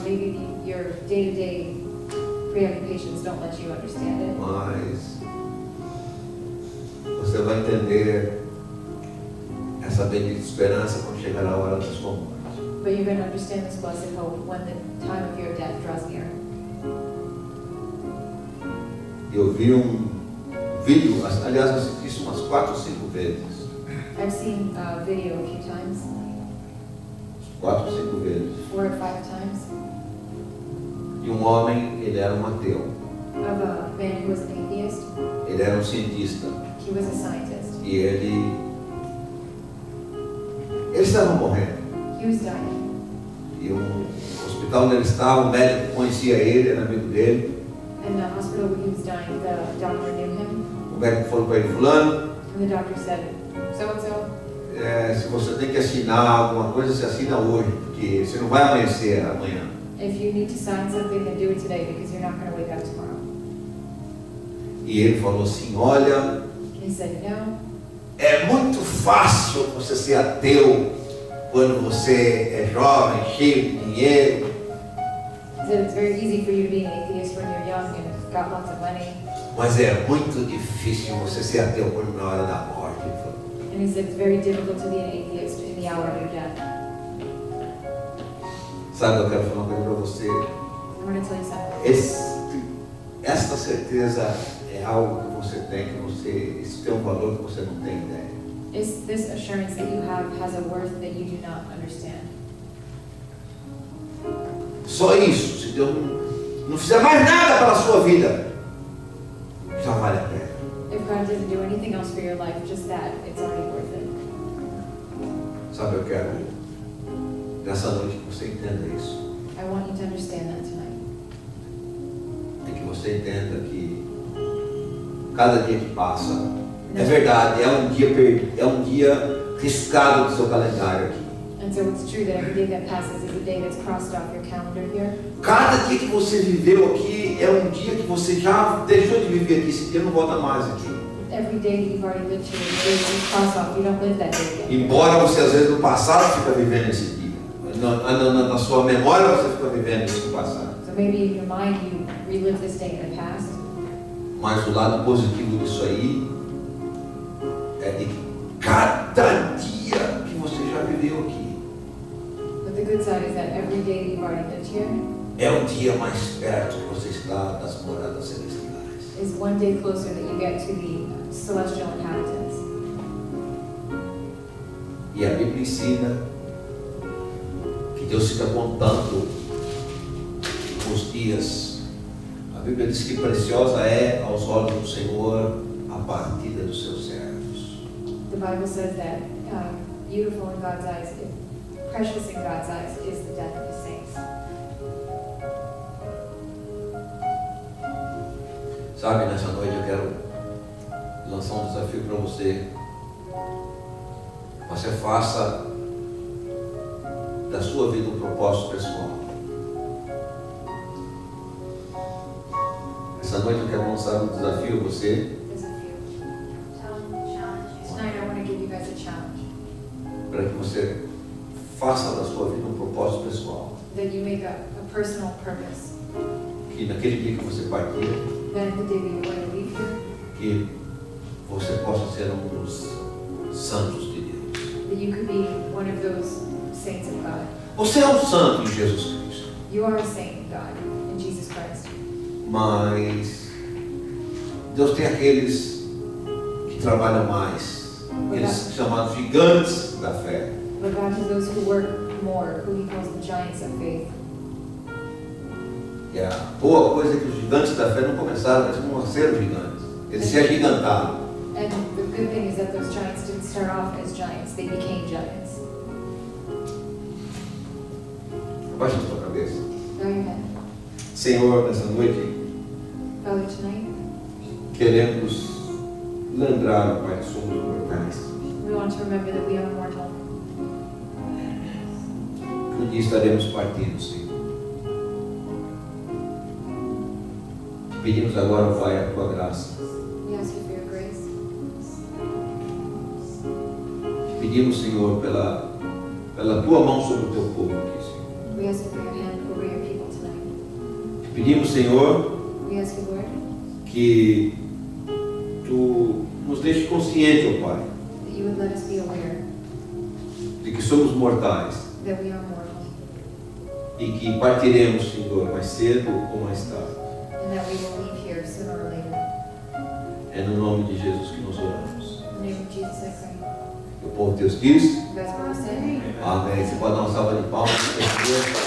Maybe your day-to-day preoccupations don't let you understand it. Mas você vai entender essa bendita esperança quando chegar a hora da sua morte. But you're going to understand this blessed hope when the time of your death draws near. Eu vi um vídeo, aliás, eu assisti isso umas 4 ou 5 vezes. I've seen a video a few times, 4 ou 5 vezes. 4 or 5 times, E um homem, ele era um ateu. of a man who was an atheist. Ele era um cientista. He was a scientist. E ele estava morrendo. He was dying. E o hospital onde ele estava, o médico conhecia ele, era amigo dele. In the hospital where he was dying, the doctor knew him. O médico falou para ele: fulano, And the doctor said, so-and-so, se você tem que assinar alguma coisa, você assina hoje, porque você não vai amanhecer amanhã. if you need to sign something, then do it today because you're not going to wake up tomorrow. E ele falou assim: olha, He said, é muito fácil você ser ateu quando você é jovem, cheio de dinheiro. He said it's very easy for you to be an atheist when you're young and have got lots of money. Mas é muito difícil você ser ateu quando na hora da morte. Ele falou. And he said it's very difficult to be an atheist in the hour of your death. Sabe, eu quero falar uma coisa para você. I'm going to tell you something. Esta certeza é algo que você tem, isso tem um valor que você não tem ideia. This assurance that you have has a worth that you do not understand. Só isso, se Deus não fizer mais nada pela sua vida, já vale a pena. If God God doesn't do anything else for your life, just that, it's already worth it. Sabe, eu quero nessa noite que você entenda isso. I want you to understand that tonight. E que você entenda que cada dia que passa, é verdade, é um dia riscado do seu calendário aqui. And so it's true that every day that passes is a day that's crossed off your calendar here. Cada dia que você viveu aqui é um dia que você já deixou de viver aqui. Esse dia não volta mais aqui. Every day that you've already lived here is a day that you cross off. You don't live that day again. Embora você às vezes no passado fica vivendo esse dia. Na sua memória você fica vivendo isso no passado. So maybe in your mind you relive this day in the past. Mas o lado positivo disso aí é de que cada dia que você já viveu aqui But the good side is that every day that you've already lived here é um dia mais perto que você está das moradas celestiais. is one day closer that you get to the celestial inhabitants. E a Bíblia ensina que Deus fica contando os dias. A Bíblia diz que preciosa é aos olhos do Senhor a partida dos seus servos. The Bible says that beautiful in God's eyes, precious in God's eyes is the death of His saints. Sabe, nessa noite eu quero lançar um desafio para você. Você faça da sua vida um propósito pessoal. Essa noite eu quero lançar um desafio a você There's a few. Tonight I want to give you guys a challenge. para que você faça da sua vida um propósito pessoal. That you make a personal purpose. Que naquele dia que você partir, That the day that you're going to leave here, que você possa ser um dos santos de Deus. that you could be one of those saints of God. Você é um santo em Jesus Cristo, You are a saint of God in Jesus Christ. mas Deus tem aqueles que trabalham mais, aqueles chamados gigantes da fé. But God has those who work more, who He calls the giants of faith. E a boa coisa é que os gigantes da fé não começaram, eles não nasceram gigantes, eles se agigantaram. And the good thing is that those giants didn't start off as giants, they became giants. Abaixa a sua cabeça. Bow your head. Senhor, nessa noite, Father, tonight, queremos lembrar, Pai, que somos mortais. we want to remember that we are mortal. Que um dia estaremos partindo, Senhor. Te pedimos agora, Pai, a Tua graça. We ask you for your grace. Te pedimos, Senhor, pela Tua mão sobre o Teu povo aqui, Senhor. We ask you for your hand over your people tonight. Te pedimos, Senhor, We ask you, Lord, que Tu nos deixe consciente, ó Pai, that you would let us be aware de que somos mortais that we are mortal e que partiremos, Senhor, mais cedo ou mais tarde. and that we will leave here sooner or later. É no nome de Jesus que nós oramos. In the name of Jesus, I pray. O povo de Deus diz, You guys want to say? amém. Você pode dar uma salva de palmas para Deus.